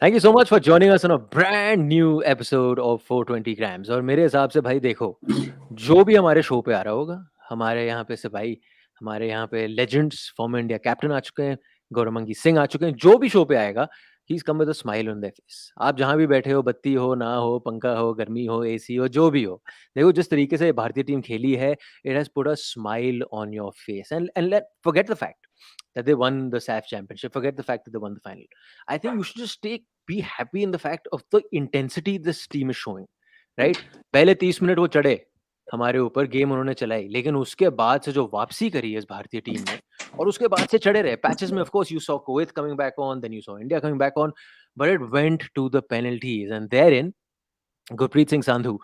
Thank you so much for joining us on a brand new episode of 420 grams. और मेरे हिसाब से भाई देखो, जो भी हमारे शो पे आ रहा होगा, हमारे यहाँ पे से भाई, हमारे यहाँ पे लेजेंड्स, फॉर्मर इंडिया कैप्टन आ चुके हैं, गौरमंगी सिंह आ चुके हैं, जो भी शो पे आएगा, he is come with a smile on their face. आप जहाँ भी बैठे हो, बत्ती हो, ना हो, पंखा हो, गर्मी हो, एसी हो, जो भी हो, देखो जिस तरीके से भारतीय टीम खेली है, it has put a smile on your face. And let forget the fact that they won the SAFF Championship. Forget the fact that they won the final. I think you should just be happy in the fact of the intensity this team is showing, right? पहले 30 minute वो चढ़े हमारे ऊपर, game उन्होंने चलाई, लेकिन उसके बाद से जो वापसी करी है इस भारतीय टीम ने, और उसके बाद से चढ़े रहे पैचेस में. Of course you saw Kuwait coming back on, then you saw India coming back on, but it went to the penalties, and therein Gurpreet Singh Sandhu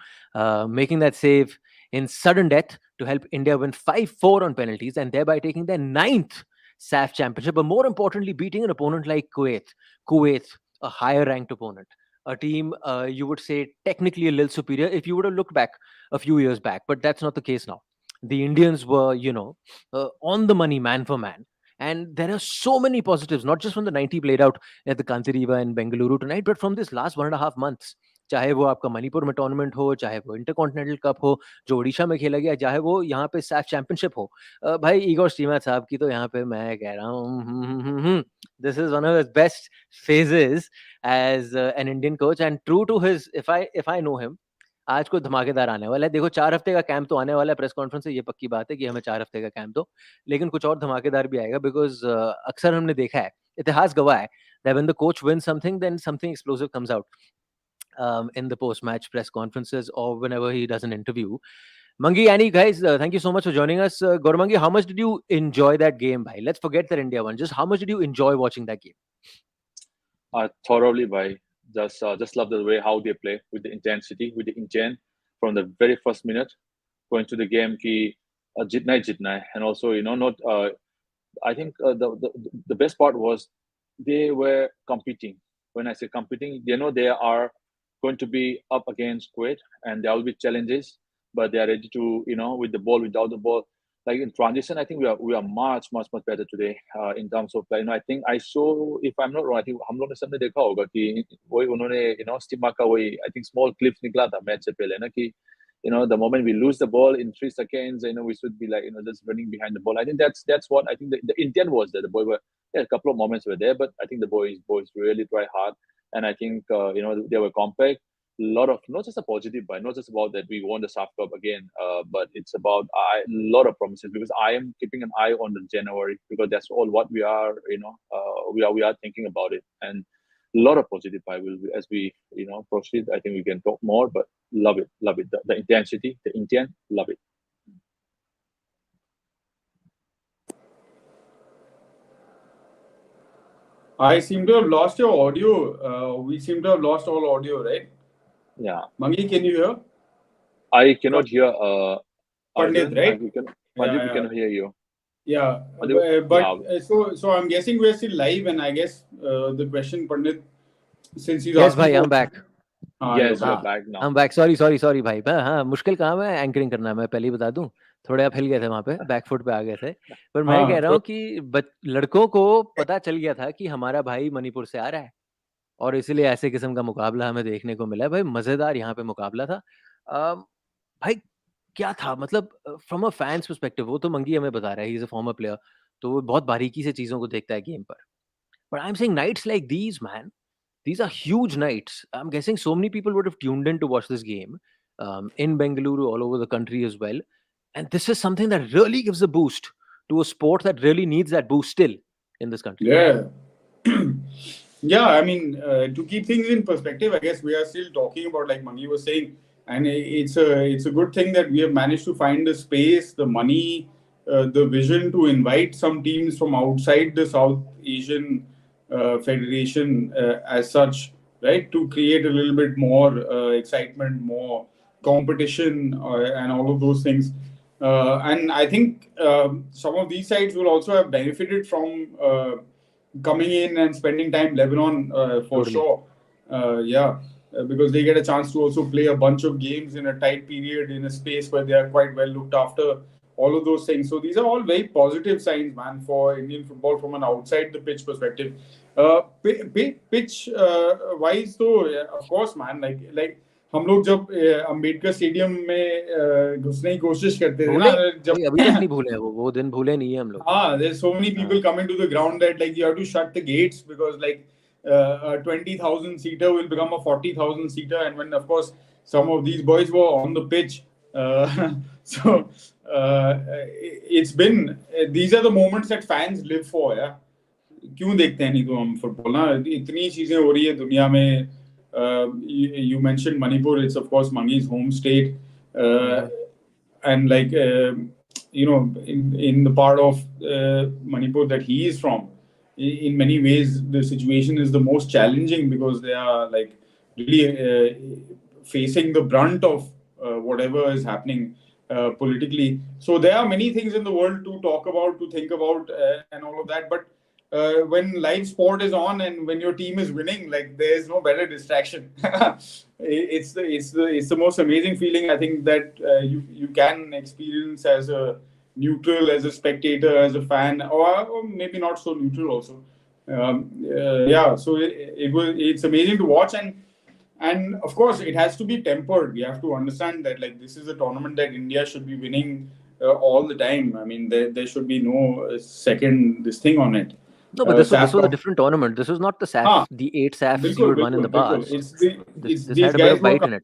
making that save in sudden death to help India win 5-4 on penalties and thereby taking their 9th SAFF Championship, but more importantly, beating an opponent like Kuwait. Kuwait, a higher ranked opponent, a team you would say technically a little superior if you would have looked back a few years back, but that's not the case now. The Indians were, on the money, man for man. And there are so many positives, not just from the 90 played out at the Kantiriva in Bengaluru tonight, but from this last 1.5 months. चाहे वो आपका मणिपुर में tournament हो, चाहे वो intercontinental cup हो जो ओडिशा में खेला गया, चाहे वो यहाँ पे सैफ चैंपियनशिप हो, भाई ईगोर स्टीमैक साहब की तो यहाँ पे मैं कह रहा हूँ, this is one of his best phases as an Indian coach, and true to his, if I know him, आज को धमाकेदार आने वाला है. देखो 4 हफ्ते का कैंप तो आने वाला है, प्रेस कॉन्फ्रेंस से ये पक्की बात है कि हमें 4 हफ्ते का कैंप दो, लेकिन कुछ और धमाकेदार भी आएगा, बिकॉज अक्सर हमने देखा है, इतिहास गवाह है, that when the coach wins something, then something explosive comes out in the post-match press conferences or whenever he does an interview. Mangi, Annie, guys, thank you so much for joining us. Gaurumangi, how much did you enjoy that game, bhai? Let's forget that India won. Just how much did you enjoy watching that game? Thoroughly, bhai. Just love the way how they play, with the intensity, with the intent from the very first minute, going to the game ki jitna hai. And also, not. I think the best part was they were competing. When I say competing, they are going to be up against Kuwait, and there will be challenges, but they are ready to, with the ball, without the ball. Like in transition, I think we are much better today in terms of play. I think I saw, if I'm not wrong, I think हम लोगों ने सबने देखा होगा कि वही उन्होंने Stimac का वही I think small clips निकला था मैच से पहले ना कि the moment we lose the ball in 3 seconds, we should be like just running behind the ball. I think that's what I think the intent was that the boy were a couple of moments were there, but I think the boys really try hard, and I think they were compact. A lot of, not just a positive, but not just about that we won the SAFF Cup again, but it's about a lot of promises, because I am keeping an eye on the January, because that's all what we are, we are thinking about it, and a lot of positive I will, as we proceed. I think we can talk more, but love it. The intensity, the intent, love it. I seem to have lost your audio. We seem to have lost all audio, right? Yeah. Mangi, can you hear? I cannot hear. Pandit, right? We can hear you. Yeah, but so I'm guessing we're still live, and I guess the question, Pandit, since he's yes, bhai, I'm back. Yes, we're back now. I'm back. Sorry, भाई. हाँ, मुश्किल काम है anchoring करना. मैं पहले ही बता दूं. थोड़े आप हिल गए थे वहाँ पे, बैकफुट पे आ गए थे. पर मैं कह रहा हूँ कि लड़कों को पता चल गया था कि हमारा भाई मणिपुर से आ रहा है, और इसीलिए ऐसे किस्म का मुकाबला हमें देखने को मिला. भाई मजेदार यहाँ पे मुकाबला था. भाई क्या था, मतलब फ्रॉम अ फैंस पर्सपेक्टिव, वो तो मंगी हमें बता रहा है, he is a former player, तो वो बहुत बारीकी से चीजों को देखता है गेम पर. But I am saying nights like these, man, these are huge nights. I'm guessing so many people would have tuned in to watch this game in Bengaluru, all over the country as well. And this is something that really gives a boost to a sport that really needs that boost still in this country. Yeah. Yeah, I mean, to keep things in perspective, I guess we are still talking about, like Mangi was saying, and it's a good thing that we have managed to find the space, the money, the vision to invite some teams from outside the South Asian Federation as such, right, to create a little bit more excitement, more competition, and all of those things. And I think some of these sides will also have benefited from coming in and spending time in Lebanon for sure. Because they get a chance to also play a bunch of games in a tight period, in a space where they are quite well looked after. all of those things. So these are all very positive signs, man, for Indian football from an outside the pitch perspective. Pitch wise, though, of course, man, like हम लोग जब Ambedkar stadium में घुसने की कोशिश करते थे भूले ना, जब अभी तक नहीं भूले वो दिन भूले नहीं है हम लोग. हाँ, there's so many people coming to the ground that like you have to shut the gates because like a 20,000 seater will become a 40,000 seater, and when of course some of these boys were on the pitch, so it's been these are the moments that fans live for. Yeah, क्यों देखते हैं नहीं तो हम football ना, इतनी चीजें हो रही है दुनिया में. You mentioned Manipur, it's of course Mangi's home state, and like you know, in the part of Manipur that he is from, in many ways the situation is the most challenging because they are like really facing the brunt of whatever is happening politically. So there are many things in the world to talk about, to think about, and all of that. But when live sport is on and when your team is winning, like there is no better distraction. It's the most amazing feeling I think that you can experience as a neutral, as a spectator, as a fan, or maybe not so neutral also. Yeah, so it's amazing to watch, and of course it has to be tempered. We have to understand that like this is a tournament that India should be winning all the time. I mean, there should be no second this thing on it. No, but this was a different tournament. This was not the SAFF, the 8 SAFs you had won in the past. This had a bit of bite in it.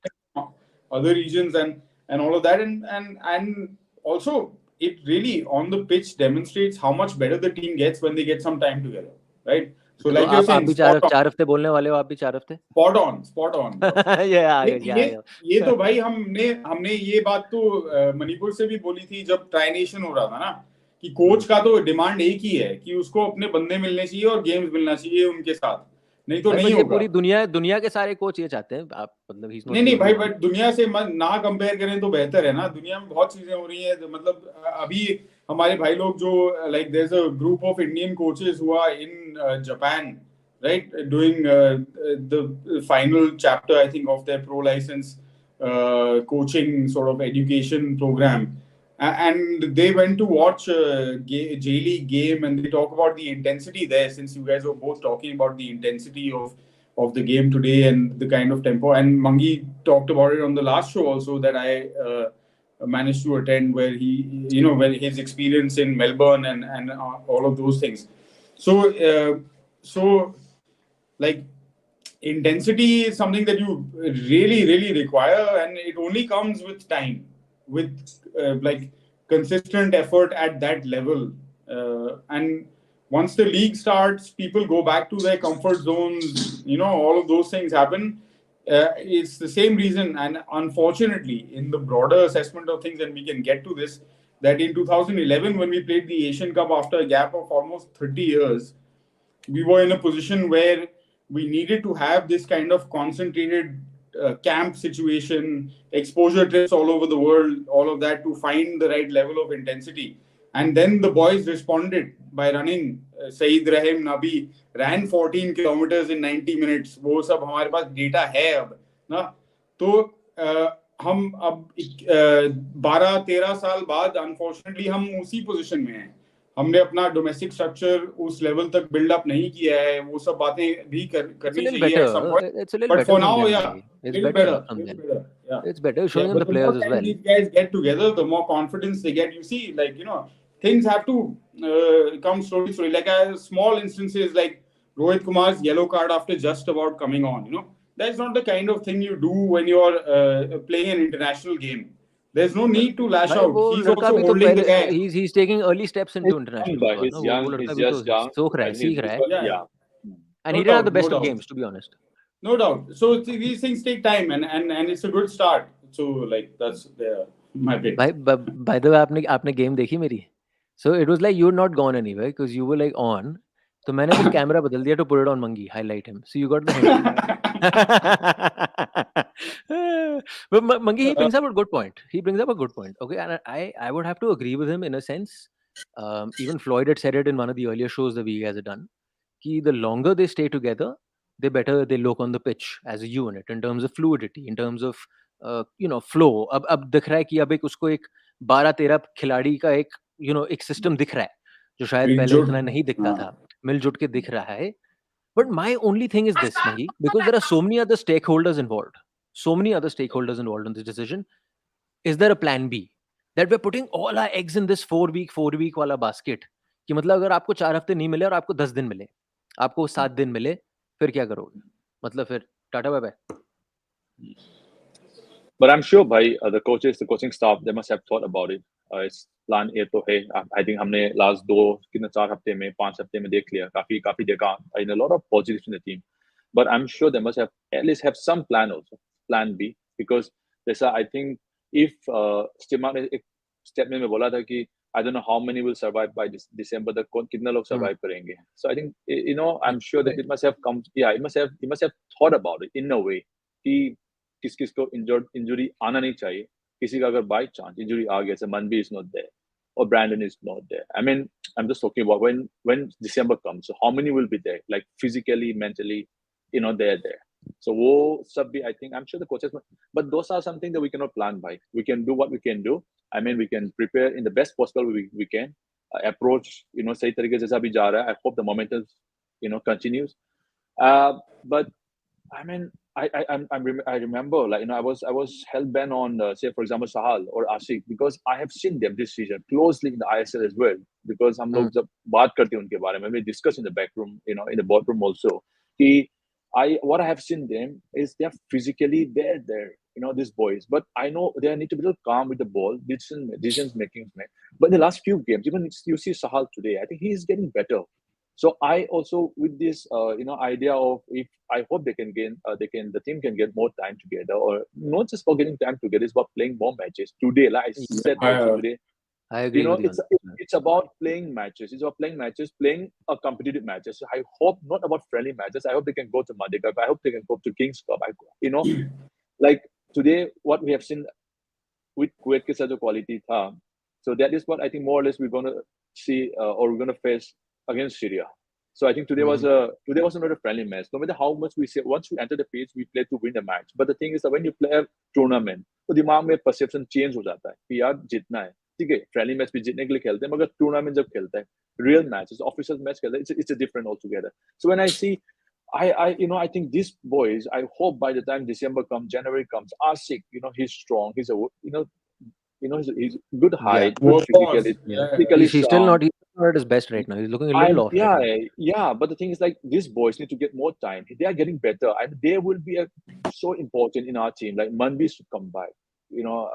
Other regions and all of that, and also it really on the pitch demonstrates how much better the team gets when they get some time together, right? So like you're saying, आप भी 4 हफ्ते बोलने वाले हो, आप भी 4 हफ्ते. Spot on. Yeah. ये तो भाई हमने ये बात तो मणिपुर से भी बोली थी जब ट्राई नेशन हो रहा था ना, कि कोच का तो डिमांड एक ही है कि उसको अपने बंदे मिलने चाहिए और गेम्स मिलना चाहिए उनके साथ, नहीं तो नहीं होगा. पूरी दुनिया के सारे कोच ये चाहते हैं. आप मतलब नहीं भाई, बट दुनिया से ना कंपेयर करें तो बेहतर है ना. दुनिया में बहुत चीजें हो रही है, मतलब अभी हमारे भाई लोग जो like there's a group of Indian coaches who are in Japan, right, doing the final chapter I think of their pro license coaching sort of education program. And they went to watch J-League game, and they talk about the intensity there, since you guys were both talking about the intensity of the game today and the kind of tempo. And Mangi talked about it on the last show also that I managed to attend, where he, you know, where his experience in Melbourne and all of those things. So, like, intensity is something that you really, really require, and it only comes with time, with like consistent effort at that level. And once the league starts, people go back to their comfort zones, you know, all of those things happen. It's the same reason, and unfortunately, in the broader assessment of things, and we can get to this, that in 2011, when we played the Asian Cup after a gap of almost 30 years, we were in a position where we needed to have this kind of concentrated camp situation, exposure trips all over the world, all of that, to find the right level of intensity. And then the boys responded by running. Saeed Rahim Nabi ran 14 kilometers in 90 minutes. वो सब हमारे पास data है अब ना. तो हम अब 12-13 साल बाद अनफॉर्चुनेटली हम उसी पोजीशन में हैं. हमने अपना डोमेस्टिक स्ट्रक्चर उस लेवल तक बिल्ड अप नहीं किया है. वो सब बातें भी करनी चाहिए. But for now, yeah, it's better. It's better showing them the players as well. These guys get together, the more confidence they get. You see, like, you know, things have to come slowly. Like small instances, like Rohit Kumar's yellow card after just about coming on. You know, that's not the kind of thing you do when you're playing an international game. There's no need to lash out. He's also holding the guy. He's taking early steps into international football. He's young. He's just young. Yeah. And he didn't have the best of games, to be honest. No doubt. So these things take time, and it's a good start. So like that's my bit. By the way, आपने game देखी मेरी? So it was like you were not gone anywhere because you were like on. तो मैंने बस camera बदल दिया to put it on Mangi, highlight him. So you got the hint. But Mangi, he brings up a good point. Okay, and I would have to agree with him in a sense. Even Floyd had said it in one of the earlier shows that we guys had done. Ki the longer they stay together, the better they look on the pitch as a unit in terms of fluidity, in terms of you know, flow. अब दिख रहा है कि अब एक उसको एक 12-13 खिलाड़ी का एक एक सिस्टम दिख रहा है जो शायद पहले एकजुट, इतना नहीं दिखता हाँ। था, मिलजुट के दिख रहा है. But my only thing is this, Mangi, because there are so many other stakeholders involved. So many other stakeholders involved in this decision. Is there a plan B? That we're putting all our eggs in this 4 week वाला basket. कि मतलब अगर आपको 4 हफ्ते नहीं मिले और आपको 10 दिन मिले, आपको 7 दिन मिले, फिर क्या करोगे? मतलब फिर ta-ta bye bye. But I'm sure भाई the coaches, the coaching staff, they must have thought about it. It's plan A तो है. I think हमने last 4 हफ्ते में 5 हफ्ते में देख लिया, काफी देखा. In a lot of positives in the team. But I'm sure they must have at least have some plan also, plan B, because there's I think if Stimac ने एक statement में बोला था कि I don't know how many will survive by this December तक कितने लोग survive करेंगे. So I think I'm sure that it must have come. Yeah, it must have thought about it in a way कि किस को injury आना नहीं चाहिए. किसी का अगर बाय चांस इंजरी आ गया, Manby is not there or Brandon is not there. I mean, I'm just talking about when December comes. So how many will be there, like physically, mentally, they're there. So wo sab bhi, I think, I'm sure the coaches, but those are something that we cannot plan by. We can do what we can do. I mean, we can prepare in the best possible we can approach. सही तरीके से जैसा भी जा रहा है. I hope the momentum, continues. But I mean, I remember, like, I was hell bent on, say, for example, Sahal or Ashik, because I have seen them this season closely in the ISL as well. Because हम लोग जब बात करते हैं उनके बारे में, we discuss in the back room, in the boardroom also. What I have seen them is they're physically there, these boys. But I know they need to be a little calm with the ball, decisions making. But in the last few games, even you see Sahal today, I think he is getting better. So I also, with this, idea of, if I hope the team can get more time together, or not just for getting time together, it's about playing more matches today. Like I said also today, I agree with you. it's about playing matches. It's about playing matches, playing a competitive matches. So I hope not about friendly matches. I hope they can go to Madi Cup. I hope they can go to Kings Cup. Like today, what we have seen with Kuwait ke sath jo quality tha. So that is what I think more or less we're going to see, or we're going to face against Syria. So I think today was not a friendly match. No matter how much we say, once we enter the pitch, we play to win the match. But the thing is that when you play a tournament, तो दिमाग में perception change हो जाता है कि यार जीतना है. ठीक है, friendly match भी जीतने के लिए खेलते हैं, मगर tournament जब खेलते हैं, real matches, official match खेलते हैं, it's a different altogether. So when I see, I think these boys, I hope by the time December comes, January comes, Asik, he's strong, he's he's good height, good physically, physically he's still not at his best right now. He's looking a little off. Yeah. But the thing is, like, these boys need to get more time. They are getting better, and they will be so important in our team. Like Manbi should come back.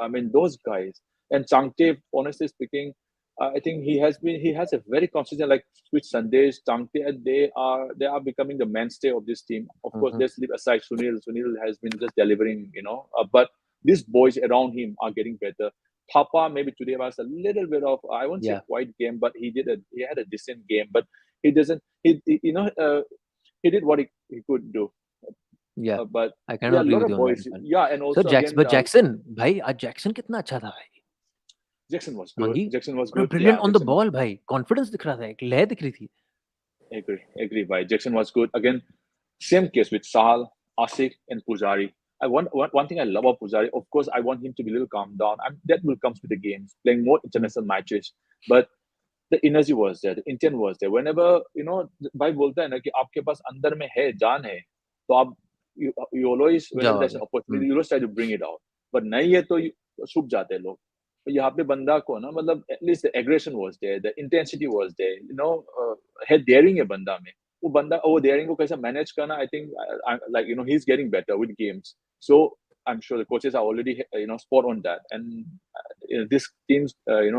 I mean, those guys. And Changte, honestly speaking, I think he has a very consistent, like, with Sandesh, Changte, they are becoming the mainstay of this team. Of course, let's leave aside Sunil. Sunil has been just delivering, but these boys around him are getting better. Papa maybe today was a little bit of, I won't say quiet game, but he had a decent game, but he doesn't, he did what he could do. Yeah, but I cannot agree with you on boys, that. Yeah, and also Jackson, भाई आज Jackson कितना अच्छा था भाई. Jackson was good. Jackson was good. Brilliant on the ball, भाई. Confidence दिख रहा था, एक लय दिख रही थी. Agree, भाई. Jackson was good. Again, same case with Sahal, Asik, and Pujari. One thing I love about Pujari, of course, I want him to be a little calm down. That will come with the games, playing more international matches. But the energy was there, the intent was there. Whenever, भाई बोलता है ना कि आपके पास अंदर में है, जान है, तो आप you always, whenever there's an opportunity, you always try to bring it out. But नहीं है तो छुप जाते हैं लोग. यहाँ पे बंदा को ना, मतलब at least the aggression was there, the intensity was there, है daring है बंदा में. वो daring को कैसा manage करना, I think, like, he's getting better with games. So I'm sure the coaches are already, spot on that. And this teams, I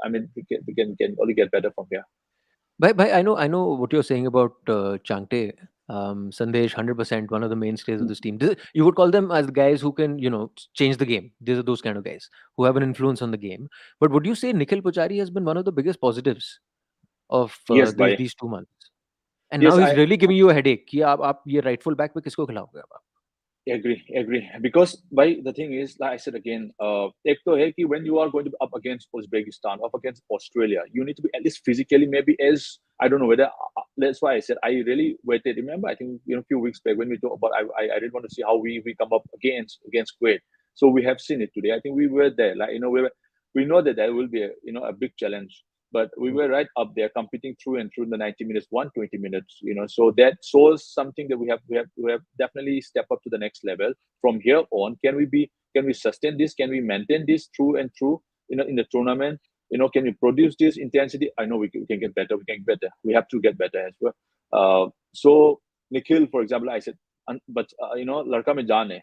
mean, we can only get better from here. But I know what you're saying about Changte. Sandesh, 100%, one of the mainstays of this team. You would call them as guys who can, change the game. These are those kind of guys who have an influence on the game. But would you say Nikhil Pujari has been one of the biggest positives of these 2 months? And now he's really giving you a headache. कि आप ये rightful back पे किसको खिलाओगे अब आप? Agree. Because the thing is, like I said again, एक तो है कि when you are going to be up against Uzbekistan, up against Australia, you need to be at least physically, maybe as, I don't know whether, that's why I said I really waited. Remember, I think, a few weeks back when we talked about, I didn't want to see how we come up against Kuwait. So we have seen it today. I think we were there, like, we know that there will be a big challenge. But we were right up there, competing through and through in the 90 minutes, 120 minutes. So that shows something that we have definitely step up to the next level. From here on, can we sustain this? Can we maintain this through and through? In the tournament, can we produce this intensity? I know we can get better. We can get better. We have to get better as well. So Nikhil, for example, I said, but ladka mein jaan hai.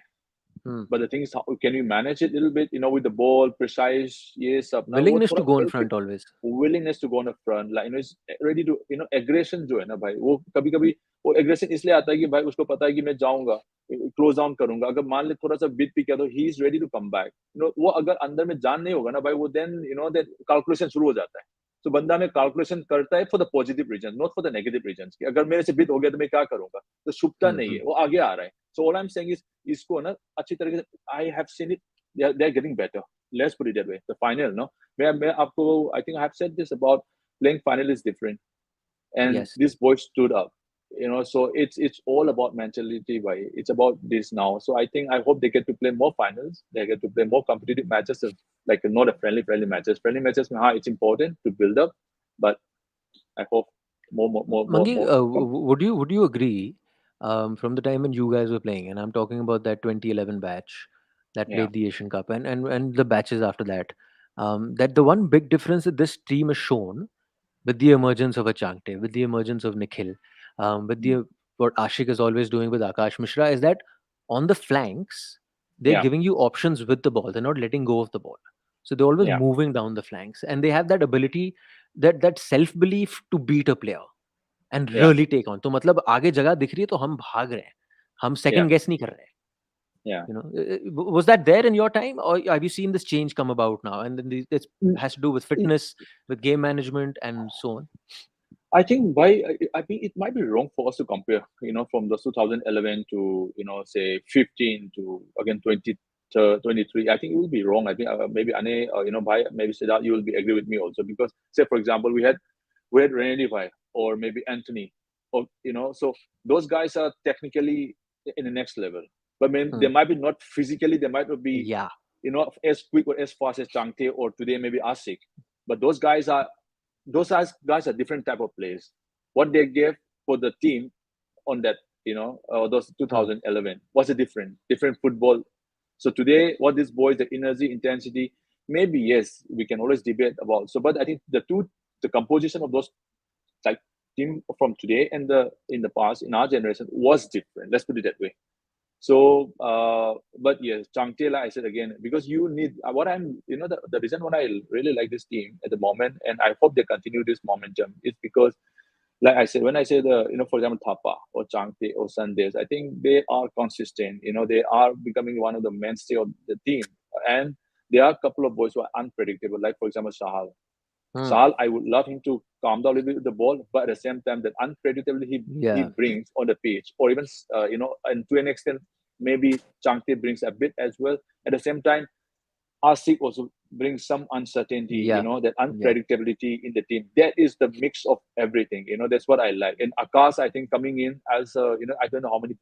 But the thing is, how can we manage it a little bit? With the ball, precise, yes, up. Willingness to go in front always. Willingness to go on the front, like is ready to aggression जो है ना भाई, वो कभी-कभी वो aggression इसलिए आता है कि भाई उसको पता है कि मैं जाऊंगा, close down करूंगा. अगर मान ले थोड़ा सा bit भी किया तो he is ready to come back. वो अगर अंदर में जान नहीं होगा ना भाई, वो then that calculation शुरू हो जाता है. तो बंदा में calculation करता है for the positive reasons, not for the negative reasons. कि अगर मेरे से bit हो गया तो मैं क्या करूंगा? तो छुपता नहीं है, वो आगे आ रहा है. So all I'm saying is इसको ना अच्छी तरीके से I have seen it, they're getting better. Let's put it that way. The final, no? मैं आपको, I think I have said this about playing final is different, and Yes. this boy stood up. So it's all about mentality, right? It's about this now. So I hope they get to play more finals. They get to play more competitive matches, like not a friendly matches. Friendly matches, it's important to build up, but I hope more. Mangi, would you agree? From the time when you guys were playing, and I'm talking about that 2011 batch that Yeah. played the Asian Cup, and the batches after that, that the one big difference that this team has shown with the emergence of a Changte, with the emergence of Nikhil, with the what Ashik is always doing with Akash Mishra, is that on the flanks they're Yeah. giving you options with the ball. They're not letting go of the ball, so they're always Yeah. moving down the flanks, and they have that ability, that self belief to beat a player and Yeah. really take on. तो मतलब आगे जगह दिख रही है तो हम भाग रहे हैं, हम second guess नहीं कर रहे हैं. Yeah. Was that there in your time, or have you seen this change come about now? And then this has to do with fitness, with game management, and so on. I think it might be wrong for us to compare, from the 2011 to, say 15 to again 23. I think it will be wrong. I think maybe Ane, Bhai, maybe Siddharth, you will agree with me also, because say for example we had Rene Bhai or maybe Anthony, or so those guys are technically in the next level, but they might be not physically, they might not be as quick or as fast as Changte or today maybe Asik, but those guys are different type of players. What they gave for the team on that, those 2011 was a different football. So today, what these boys, the energy, intensity, maybe yes, we can always debate about. So, but I think the composition of those like team from today and in the past, in our generation, was different. Let's put it that way. So, but yes, Changte, like I said again, because you need what I'm, the reason why I really like this team at the moment, and I hope they continue this momentum, is because, like I said, when I say for example, Thapa or Changte or Sandesh, I think they are consistent. They are becoming one of the mainstay of the team, and there are a couple of boys who are unpredictable, like for example, Sahal. Sahal, I would love him to calm down a little bit with the ball, but at the same time, that unpredictability he brings on the pitch, or even and to an extent, maybe Changte brings a bit as well. At the same time, Asik also brings some uncertainty, that unpredictability in the team. That is the mix of everything. That's what I like. And Akash, I think, coming in as I don't know how many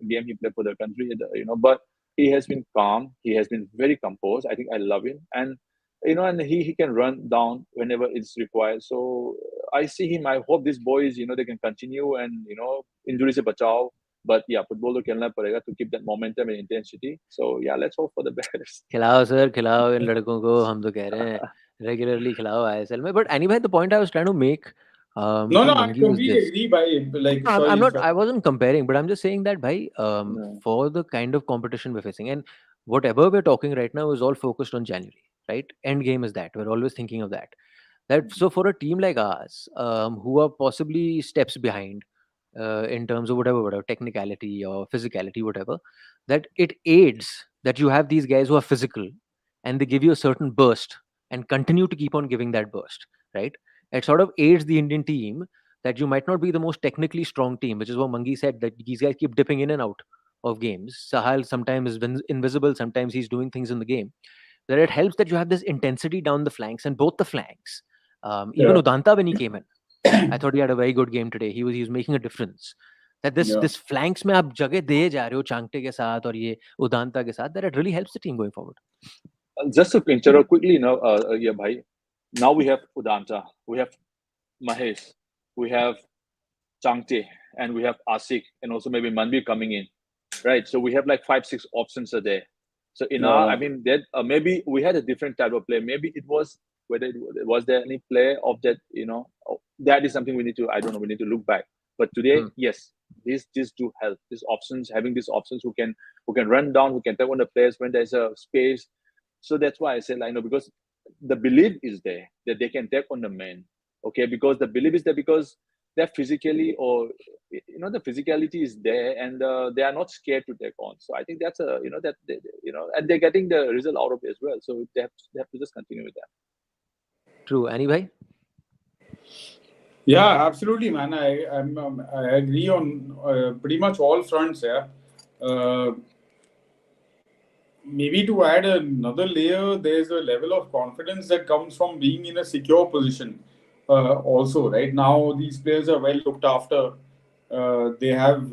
game he played for the country, but he has been calm. He has been very composed. I think I love him, and and he can run down whenever it's required. So I see him. I hope these boys, they can continue and injuries se bachao. But yeah, football to खेलना पड़ेगा to keep that momentum and intensity. So yeah, let's hope for the best. खिलाओ sir, खिलाओ इन लड़कों को, हम तो कह रहे हैं regularly खिलाओ ISL में. But anyway, the point I was trying to make No, I completely agree. I wasn't comparing, but I'm just saying that bhai, for the kind of competition we're facing, and whatever we're talking right now is all focused on January, right? End game is that. We're always thinking of that. So for a team like us, who are possibly steps behind in terms of whatever technicality or physicality, whatever, that it aids that you have these guys who are physical and they give you a certain burst and continue to keep on giving that burst, right? It sort of aids the Indian team that you might not be the most technically strong team, which is what Mangi said, that these guys keep dipping in and out of games. Sahal sometimes is invisible, sometimes he's doing things in the game. That it helps that you have this intensity down the flanks, and both the flanks. Even Udanta, when he came in, I thought he had a very good game today. He was making a difference. That this flanks में आप जगह दे जा रहे हो Changte के साथ और ये Udanta के साथ, that it really helps the team going forward. Just to interrupt quickly, yeah, bhai. Now we have Udanta, we have Mahesh, we have Changte, and we have Asik, and also maybe Manbir coming in, right? So we have like 5, 6 options a day. So in our, I Yeah. mean, that maybe we had a different type of play. Maybe it was whether was there any play of that, that is something we need to. I don't know. We need to look back. But today, yes, these do help. These options, having these options who can run down, who can take on the players when there's a space. So that's why I said, like, because the belief is there that they can take on the man. Okay, because the belief is there because they're physically, or the physicality is there, and they are not scared to take on. So I think that's a that and they're getting the result out of it as well. So they have to just continue with that. True. Any bhai? Yeah, absolutely, man. I agree on pretty much all fronts. Yeah. Maybe to add another layer, there's a level of confidence that comes from being in a secure position. Also, right now these players are well looked after. They have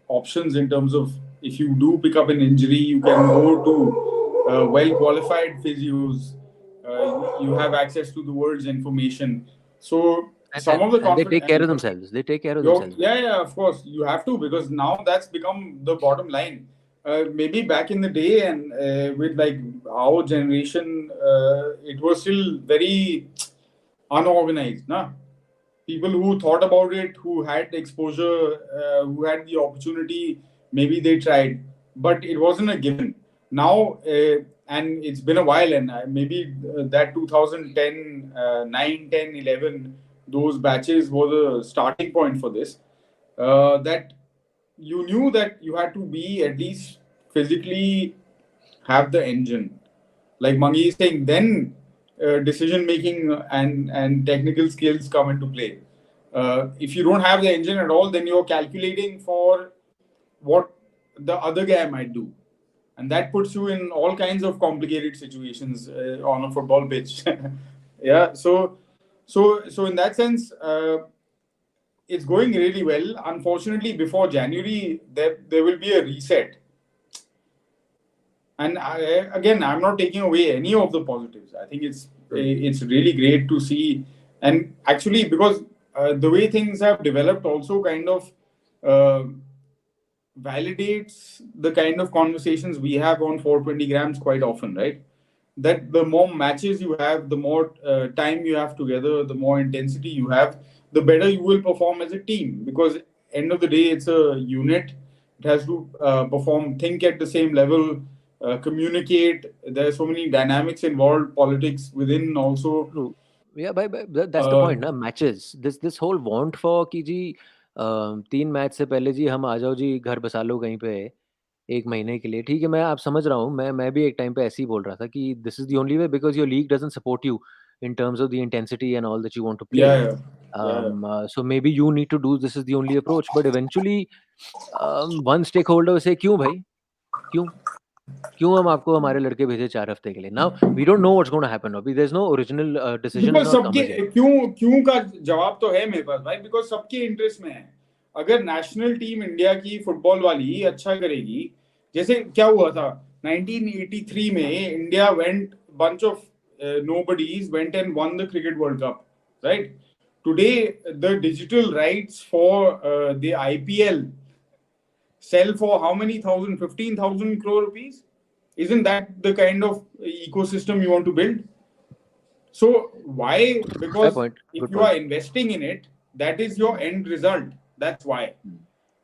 options in terms of, if you do pick up an injury, you can go to well qualified physios. You have access to the world's information. So some of the And they confidence, take care of themselves. They take care of Yo, themselves. yeah, of course, you have to, because now that's become the bottom line. Maybe back in the day, and with like our generation, it was still very unorganized. Nah? People who thought about it, who had exposure, who had the opportunity, maybe they tried, but it wasn't a given. Now, and it's been a while, and maybe that 2010, 9, 10, 11, those batches were the starting point for this. That you knew that you had to be at least physically have the engine. Like Mangi is saying, then decision making and technical skills come into play. If you don't have the engine at all, then you're calculating for what the other guy might do, and that puts you in all kinds of complicated situations on a football pitch. Yeah, so in that sense, it's going really well. Unfortunately, before January, there will be a reset. And again, I'm not taking away any of the positives. I think it's really great to see, and actually, because the way things have developed also kind of uh, validates the kind of conversations we have on 420 grams quite often, right? That the more matches you have, the more time you have together, the more intensity you have, the better you will perform as a team. Because end of the day, it's a unit. It has to perform, think at the same level, communicate. There are so many dynamics involved, politics within also. True. Yeah, that's the point, ना matches. This whole want for कि जी 3 match से पहले जी हम आ जाओ जी घर बसा लो कहीं पे 1 महीने के लिए ठीक है मैं आप समझ रहा हूँ मैं भी एक टाइम पे ऐसे ही बोल रहा था कि this is the only way because your league doesn't support you in terms of the intensity and all that you want to play. Yeah, yeah. So maybe you need to do this is the only approach, but eventually one stakeholder will say क्यों भाई क्यों क्यों हम आपको हमारे लड़के भेजे 4 हफ्ते के लिए now we don't know what's going to happen अभी there's no original decision because has not come सबके as yet. क्यों का जवाब तो है मेरे पास भाई, बिकॉज सबके इंटरेस्ट में है. अगर नेशनल टीम इंडिया की फुटबॉल वाली अच्छा करेगी, जैसे क्या हुआ था 1983 में, India went bunch of nobodies went and won the cricket world cup, right? Today the digital rights for the IPL sell for how many thousand, 15,000 crore rupees? Isn't that the kind of ecosystem you want to build? So why? Because point. if Good you point. are investing in it, that is your end result. That's why.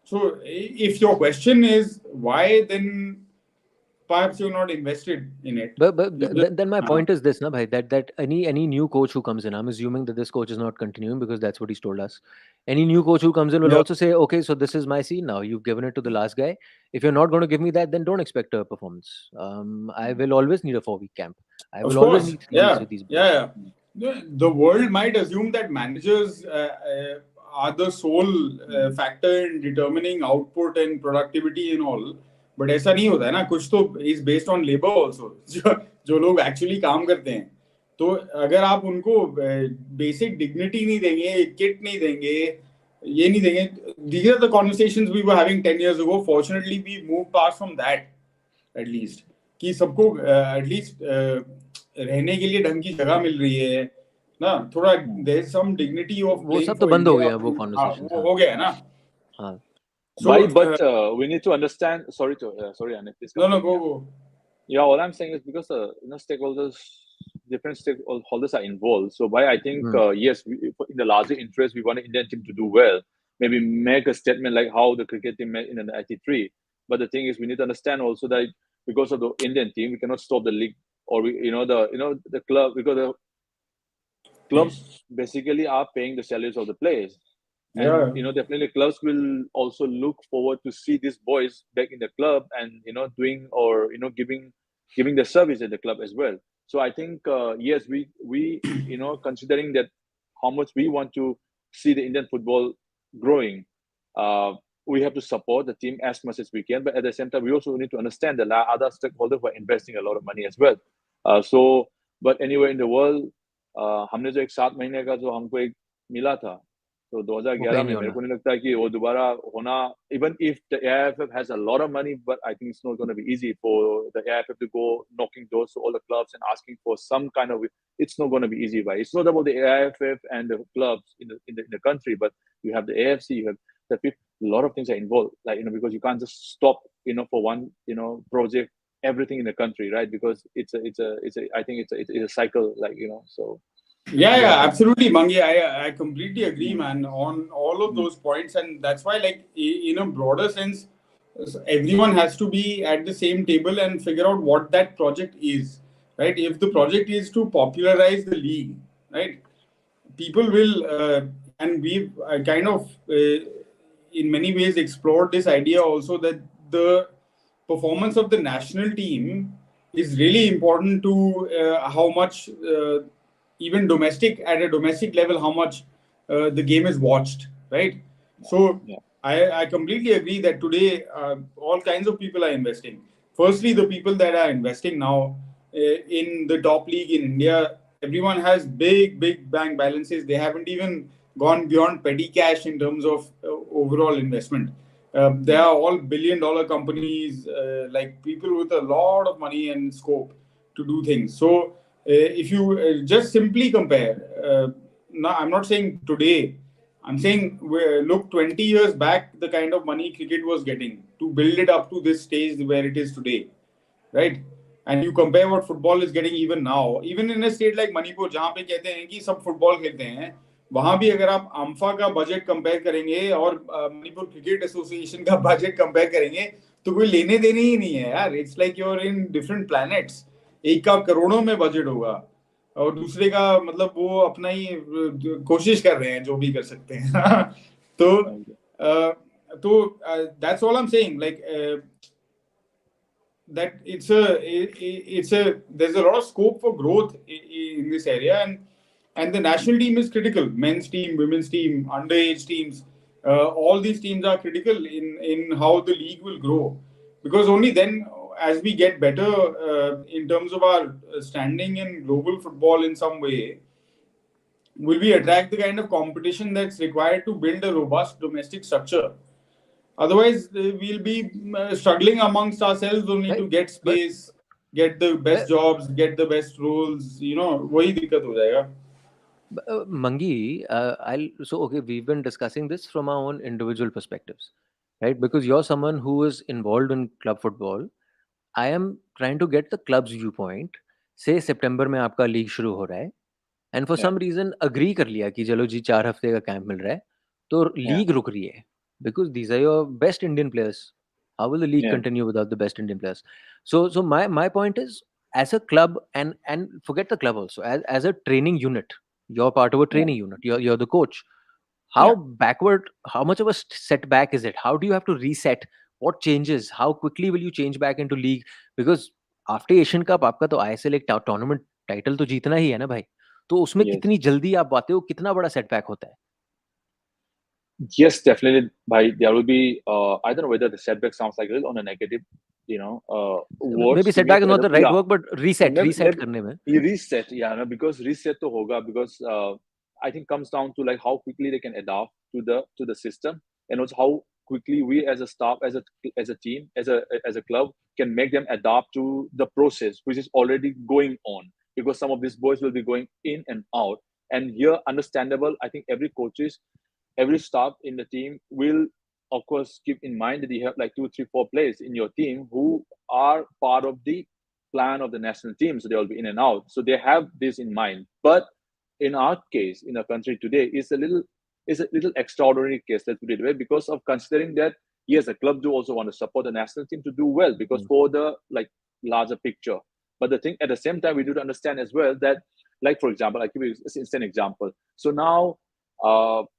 So if your question is why, then perhaps you're not invested in it. Then my point is this, na bhai, that any new coach who comes in, I'm assuming that this coach is not continuing because that's what he's told us. Any new coach who comes in will Yeah. also say, okay, so this is my scene now. You've given it to the last guy. If you're not going to give me that, then don't expect a performance. I will always need a 4-week camp. I Of will always course. need 3 weeks with these boys. Yeah. The world might assume that managers are the sole factor in determining output and productivity and all. But ऐसा नहीं होता है ना, कुछ तो is based on labor also. जो लोग actually काम करते हैं, तो अगर आप उनको basic dignity नहीं देंगे, kit नहीं देंगे, ये नहीं देंगे. These are the conversations we were having 10 years ago. Fortunately, we moved past from that, at least. कि सबको एटलीस्ट रहने के लिए ढंग की जगह मिल रही है ना, थोड़ा there is some dignity of वो प्लेइंग सब तो फॉर बंद हो इंडिया। गया वो हाँ, कॉन्वर्सेशन। वो हो गया है ना। हाँ So Why? But we need to understand. Sorry, Anil, please no, complete. go Yeah. go. Yeah, all I'm saying is because stakeholders, different stakeholders are involved. So why I think yes, in the larger interest, we want the Indian team to do well. Maybe make a statement like how the cricket team made in the '93. But the thing is, we need to understand also that because of the Indian team, we cannot stop the league or the club, because the clubs basically are paying the salaries of the players. Yeah. And definitely clubs will also look forward to see these boys back in the club and doing or giving the service at the club as well. So I think yes, we considering that how much we want to see the Indian football growing, uh, we have to support the team as much as we can, but at the same time we also need to understand that other stakeholders who are investing a lot of money as well. So but anywhere in the world, हमने जो एक 7 महीने का जो हमको एक मिला था, तो वो 2011 कहीं में नहीं मेरे होना। को नहीं लगता है कि वो दोबारा होना, even if the AIFF has a lot of money, but I think it's not going to be easy for the AIFF to go knocking doors to all the clubs and asking for some kind of, it's not going to be easy, right? It's not about the AIFF and the clubs in the country, but you have the AFC, you have a lot of things are involved, like because you can't just stop for one project everything in the country, right? Because I think it's a cycle, like so. Yeah, absolutely, Mangi. I completely agree, Mm. man, on all of those points, and that's why, like, in a broader sense, everyone has to be at the same table and figure out what that project is, right? If the project is to popularize the league, right, people will, and we've kind of, in many ways, explored this idea also that the performance of the national team is really important to how much, even at a domestic level, how much the game is watched, right? So Yeah. I completely agree that today all kinds of people are investing. Firstly, the people that are investing now in the top league in India, everyone has big bank balances. They haven't even gone beyond petty cash in terms of overall investment. They are all billion-dollar companies, like people with a lot of money and scope to do things. So if you just simply compare, no, I'm not saying today. I'm saying look 20 years back, the kind of money cricket was getting to build it up to this stage where it is today, right? And you compare what football is getting even now, even in a state like Manipur, जहाँ पे कहते हैं कि सब football खेलते हैं, वहां भी अगर आप अम्फा का बजट कंपेयर करेंगे और मणिपुर क्रिकेट एसोसिएशन का बजट कंपेयर करेंगे, तो कोई लेने देने ही नहीं है यार. It's like you are in different planets. एक का करोड़ों में बजट होगा और दूसरे का मतलब वो अपना ही कोशिश कर रहे हैं जो भी कर सकते हैं. तो that's all I am saying, like that there's a lot of scope for growth in this area, and the national team is critical. Men's team, women's team, underage teams, all these teams are critical in how the league will grow, because only then, as we get better in terms of our standing in global football in some way, will we attract the kind of competition that's required to build a robust domestic structure. Otherwise, we'll be struggling amongst ourselves only to get space, get the best jobs, get the best roles. वही दिक्कत हो जाएगा. Mangi, okay, we've been discussing this from our own individual perspectives, right? Because you're someone who is involved in club football. I am trying to get the club's viewpoint. Say September में आपका league शुरू हो रहा है, and for some reason agree कर लिया कि चलो जी 4 हफ्ते का कैंप मिल रहा है, तो लीग रुक रही है, because these are your best Indian players. How will the league continue without the best Indian players? So my point is, as a club, and forget the club also, as a training unit, you're part of a training unit. You're the coach. How much of a setback is it? How do you have to reset? What changes? How quickly will you change back into league? Because after Asian Cup, आपका तो ISL एक tournament title तो जीतना ही है ना भाई. तो उसमें कितनी जल्दी आप आते हो, कितना बड़ा setback होता है? Yes, definitely. There will be. I don't know whether the setback sounds like it on a negative, words. Maybe setback is not the right word, but reset करने में. Reset, yeah, because reset to hoga, because I think comes down to like how quickly they can adapt to the system, and also how quickly we as a staff, as a team, as a club, can make them adapt to the process which is already going on, because some of these boys will be going in and out. And here, understandable, I think every staff in the team will, of course, keep in mind that you have like 2, 3, 4 players in your team who are part of the plan of the national team, so they will be in and out. So they have this in mind. But in our case, in our country today, it's a little extraordinary case, let's put it away, because of considering that yes, the club do also want to support the national team to do well, because for the like larger picture. But the thing at the same time, we do understand as well that, like for example, I give you an instant example. So now,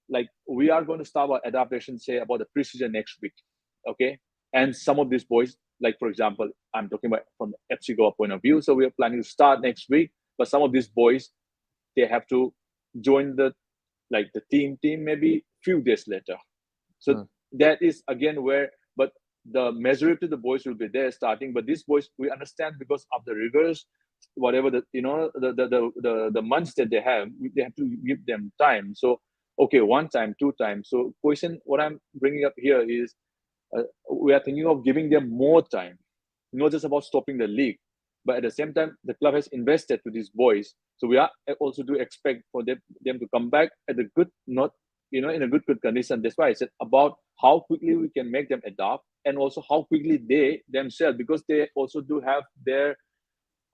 like we are going to start our adaptation, say about the preseason next week, okay? And some of these boys, like for example, I'm talking about from the FC Goa point of view. So we are planning to start next week, but some of these boys, they have to join the team maybe few days later. So that is again where, but the majority of the boys will be there starting. But these boys, we understand, because of the rigors, whatever the months that they have to give them time. So okay, 1 time, 2 times. So question, what I'm bringing up here is, we are thinking of giving them more time, not just about stopping the league, but at the same time, the club has invested to these boys. So we are also do expect for them to come back at a good, not in a good condition. That's why I said about how quickly we can make them adapt, and also how quickly they themselves, because they also do have their,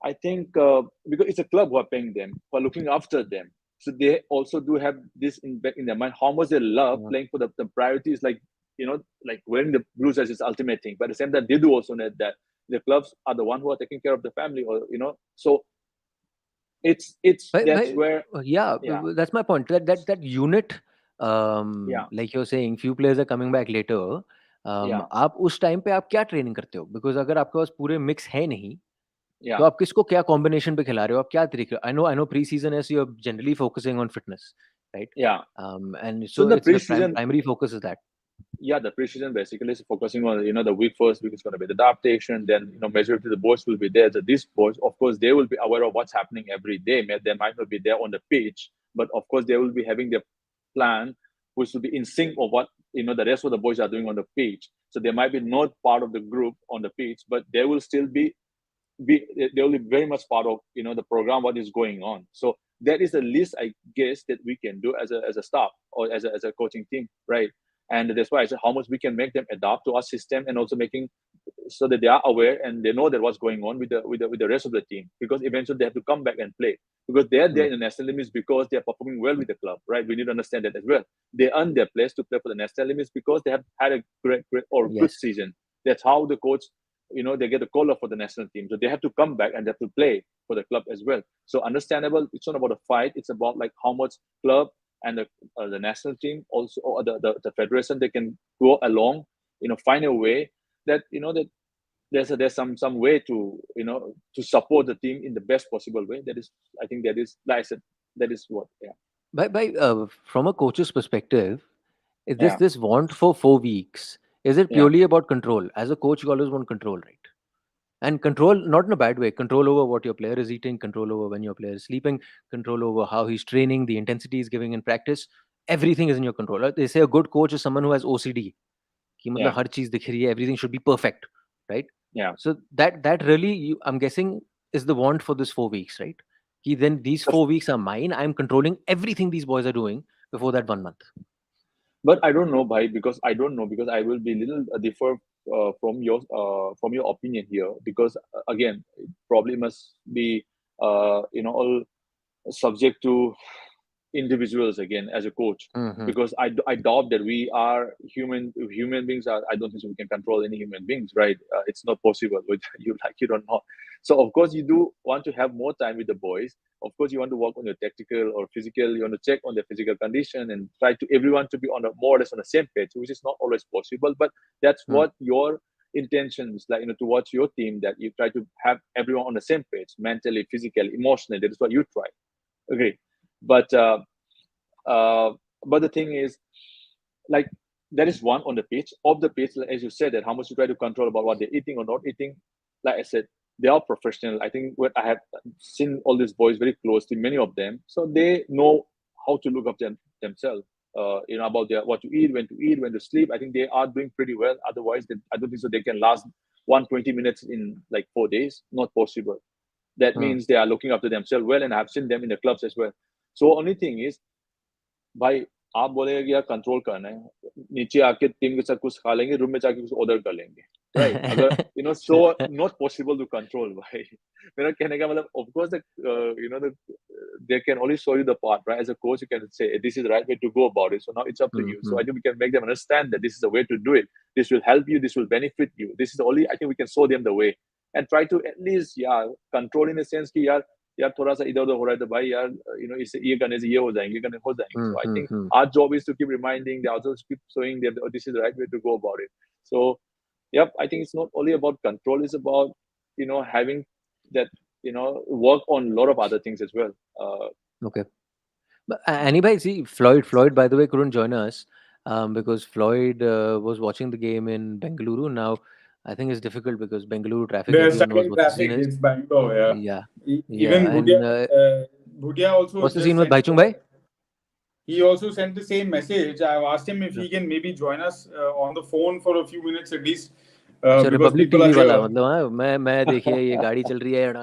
I think, because it's a club who are paying them, who are looking after them. So they also do have this in their mind, how much they love playing for the priorities, like like wearing the blue jersey is ultimate thing. But at the same time, they do also know that the clubs are the one who are taking care of the family, or so it's that's where that's my point. That unit, like you're saying, few players are coming back later. आप उस time पे आप क्या training करते हो? Because अगर आपके पास पूरे मिक्स है नहीं, तो आप किसको क्या कॉम्बिनेशन पे खिला रहे हो? आप क्या तरीके? I know pre-season is you're generally focusing on fitness, right? And so the it's the pre-season primary focus is that. The pre-season basically is focusing on the week. First week is going to be the adaptation. Then majority of the boys will be there. So these boys, of course, they will be aware of what's happening every day. They might not be there on the pitch, but of course they will be having their plan, which will be in sync of what the rest of the boys are doing on the pitch. So they might be not part of the group on the pitch, but they will still be they will be very much part of the program, what is going on. So that is the least, I guess, that we can do as a staff, or as a coaching team, right? And that's why I said how much we can make them adapt to our system, and also making so that they are aware and they know that what's going on with the rest of the team, because eventually they have to come back and play, because they are there in the national limits because they are performing well with the club, right? We need to understand that as well. They earn their place to play for the national limits because they have had a great or good season. That's how the coach, they get a call up for the national team. So they have to come back and they have to play for the club as well. So understandable, it's not about a fight. It's about like how much club and the national team also, or the federation, they can go along, find a way that, that there's some way to, to support the team in the best possible way. That is, I think that is, like I said, that is what, from a coach's perspective, is this want for 4 weeks, is it purely about control? As a coach, you always want control, right? And control, not in a bad way, control over what your player is eating, control over when your player is sleeping, control over how he's training, the intensity he's giving in practice. Everything is in your control. They say a good coach is someone who has OCD. कि मतलब हर चीज दिख रही है, everything should be perfect, right? So that really, I'm guessing, is the want for this 4 weeks, right? Then these 4 weeks are mine. I'm controlling everything these boys are doing before that 1 month. But I don't know, bhai, because I don't know, because I will be a little differ from your opinion here, because again, it probably must be all subject to individuals again as a coach, because I doubt that we are human beings. I don't think so we can control any human beings, right? It's not possible with you, like you don't know. So of course you do want to have more time with the boys. Of course you want to work on your tactical or physical. You want to check on their physical condition and try to everyone to be on a more or less on the same page, which is not always possible, but that's what your intentions, like towards your team, that you try to have everyone on the same page, mentally, physically, emotionally. That is what you try. Okay. But the thing is, like, that is one on the pitch. Off the pitch, as you said, that how much you try to control about what they're eating or not eating. Like I said, they are professional. I think what I have seen all these boys very closely, many of them, so they know how to look after themselves. About what to eat, when to sleep. I think they are doing pretty well. Otherwise, I don't think so they can last 120 minutes in like 4 days. Not possible. That means they are looking after themselves well, and I've seen them in the clubs as well. So only thing is, भाई आप बोलेंगे कि यार control करना है, नीचे आके team के साथ कुछ खा लेंगे, रूम में जाके कुछ ऑर्डर कर लेंगे, राइट? अगर you know, so not possible to control, भाई. मेरा कहने का मतलब, of course, you know, they can only show you the part, right? As a coach, you can say this is the right way to go about it. So now it's up to you. So I think we can make them understand that this is the way to do it. This will help you. This will benefit you. This is only, I think we can show them the way and try to at least, yeah, control in the sense कि यार थोड़ा सा इधर उधर हो रहा है तो भाई यार, you know, इससे ये करने से ये हो जाएंगे, करने हो जाएंगे. So I think our job is to keep reminding, they also keep showing them, oh, this is the right way to go about it. So yep, I think it's not only about control, it's about, you know, having that, you know, work on a lot of other things as well. Okay. But anybody see Floyd by the way couldn't join us because Floyd was watching the game in Bengaluru. Now I think it's difficult because Bengaluru traffic, They're everyone stuck knows in what the scene traffic. is. It's Bangalore, yeah. Yeah. Even And Bhutia also. what's the just scene with sent, Bhaichung bhai? He also sent the same message. I've asked him if he can maybe join us on the phone for a few minutes at least. अच्छा, Because Republic people TV are वाला here. मतलब, हाँ, मैं देखिए ये गाड़ी चल रही है.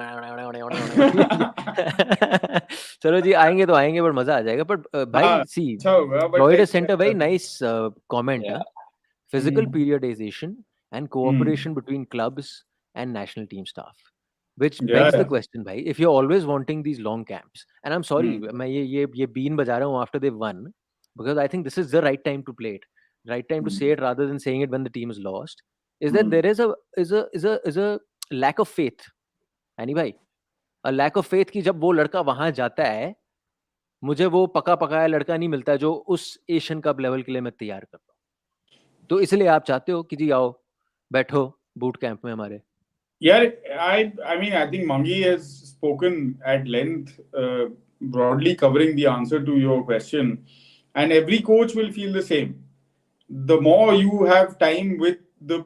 चलो जी, आएंगे तो आएंगे, पर मजा आ जाएगा. बट भाई सी अच्छा होगा, but Floyd like, has sent a very nice comment. Yeah. Physical periodization and cooperation between clubs and national team staff, which begs the question, bhai, if you're always wanting these long camps, and I'm sorry, मैं ये bean बजा रहा हूँ after they've won, because I think this is the right time to play it, right time to say it rather than saying it when the team is lost, is that there is a lack of faith, यानी भाई, a lack of faith कि जब वो लड़का वहां जाता है, मुझे वो पका पकाया लड़का नहीं मिलता जो उस एशियन कप लेवल के लिए मैं तैयार करता हूँ. तो इसलिए आप चाहते हो कि जी आओ बैठो बूट कैंप में हमारे. Yeah, I mean, I think Mangi has spoken at length, broadly covering the answer to your question, and every coach will feel the same. The more you have time with the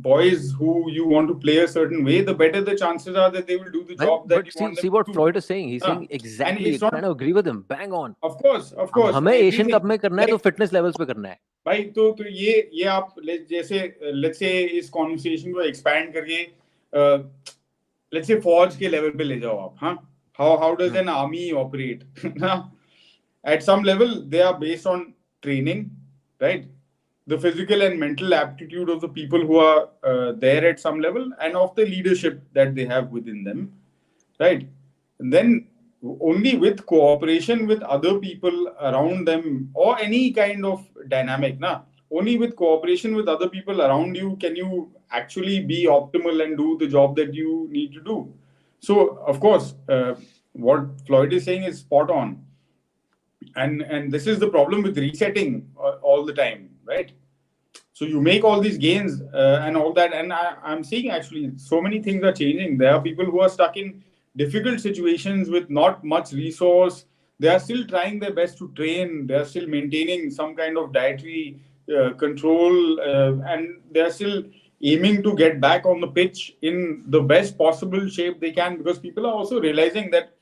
boys who you want to play a certain way, the better the chances are that they will do the job that you want them to do. See what Floyd is saying. He's saying exactly. I kind of agree with him. Bang on. Of course. हमें Asian cup में करना है तो fitness levels पे करना है. भाई तो ये आप जैसे let's say इस conversation को expand करके let's say फौज के लेवल पे ले जाओ आप. हाँ, how does an army operate? At some level they are based on training, right? The physical and mental aptitude of the people who are there at some level, and of the leadership that they have within them, right? And then only with cooperation with other people around them, or any kind of dynamic, only with cooperation with other people around you can you actually be optimal and do the job that you need to do. So of course what Floyd is saying is spot on, and this is the problem with resetting all the time, right? So you make all these gains and all that, and I'm seeing actually so many things are changing. There are people who are stuck in difficult situations with not much resource. They are still trying their best to train. They are still maintaining some kind of dietary control, and they are still aiming to get back on the pitch in the best possible shape they can, because people are also realizing that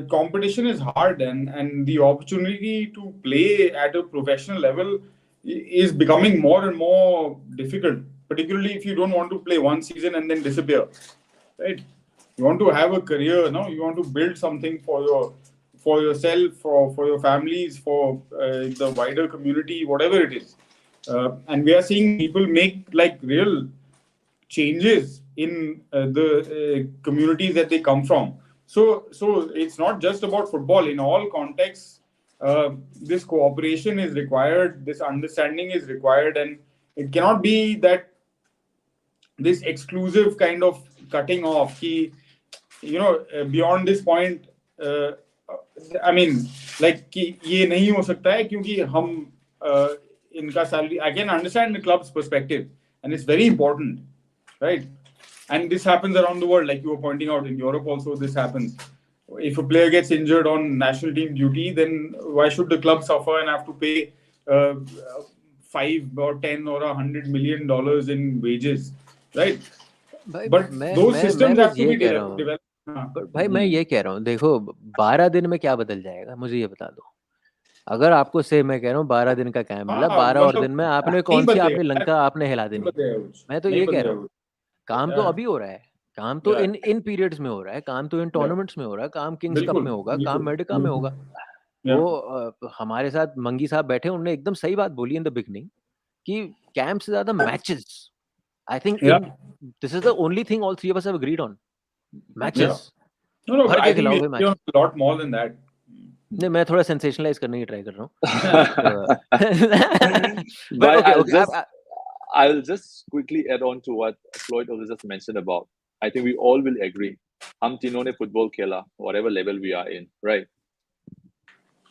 competition is hard, and the opportunity to play at a professional level is becoming more and more difficult, particularly if you don't want to play one season and then disappear, right? You want to have a career, no? You want to build something for yourself, for your families, for the wider community, whatever it is. And we are seeing people make like real changes in the communities that they come from. So it's not just about football. In all contexts, this cooperation is required, this understanding is required, and it cannot be that this exclusive kind of cutting off, beyond this point, I mean, like ये नहीं हो सकता है क्योंकि हम इनका salary. I can understand the club's perspective, and it's very important, right? And this happens around the world, like you were pointing out. In Europe also this happens. If a player gets injured on national team duty, then why should the club suffer and have to pay $5 or $10 or $100 million in wages, right? But those systems have to be developed. भाई मैं ये कह रहा हूँ, देखो 12 दिन में क्या बदल जाएगा, मुझे ये बता दो. अगर आपको से मैं कह रहा हूँ 12 दिन का कैंप मिला, 12 और दिन में आपने कौन सी आपने लंका आपने हिला देनी. मैं तो ये कह रहा हूँ काम तो अभी हो रहा है, काम तो इन पीरियड्स में हो रहा है, काम तो इन टूर्नामेंट्स में हो रहा है, काम किंग्स कप में होगा, काम मेडिका में होगा। वो हमारे साथ मंगी साहब बैठे, उन्होंने एकदम सही बात बोली इन द बिगनिंग कि कैंप से ज्यादा matches, I think this is the only thing all three of us have agreed on, matches. No, भर but के I think खिलाओ we भाई match. a lot more than that. नहीं, मैं थोड़ा सेंसेशनलाइज करने की ट्राई कर रहा हूँ। But okay, I'll just quickly add on to what Floyd also just mentioned about. I think we all will agree. हम तीनों ने फुटबॉल खेला, whatever level we are in, right?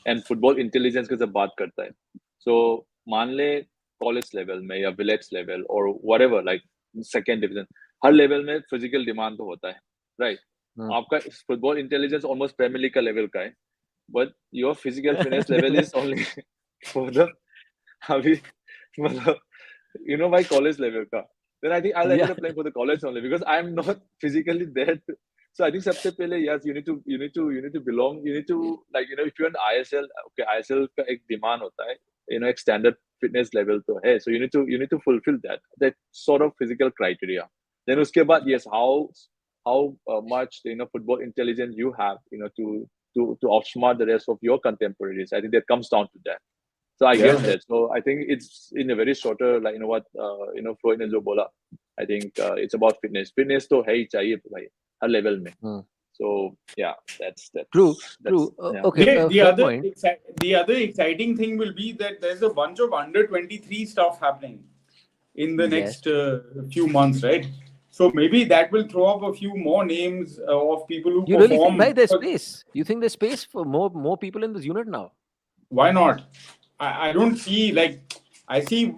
And football intelligence की जब बात करता है, so मान ले कॉलेज लेवल में या विलेज लेवल और whatever, like second division, हर लेवल में फिजिकल डिमांड तो होता है, right? आपका football intelligence almost premier league का लेवल का है, but your physical fitness level is only for the अभी मतलब by college level का, then I think I'll end up playing for the college only because I'm not physically there so I think सबसे पहले yes you need to belong, you need to like if you're in ISL, okay, ISL का एक demand होता है, एक standard fitness level तो है, so you need to fulfill that sort of physical criteria. Then उसके बाद yes how much football intelligence you have to outsmart the rest of your contemporaries. I think that comes down to that. So I get that. So I think it's in a very shorter, like what Floyd ne jo bola. I think it's about fitness. Fitness to hai chahiye bhai har level mein. So yeah, that's true. Yeah. Okay. The other exciting thing will be that there's a bunch of under 23 stuff happening in the next few months, right? So maybe that will throw up a few more names of people who you perform. Really think, bhai, there's space? You think there's space for more people in this unit now? Why not? I don't see, like, I see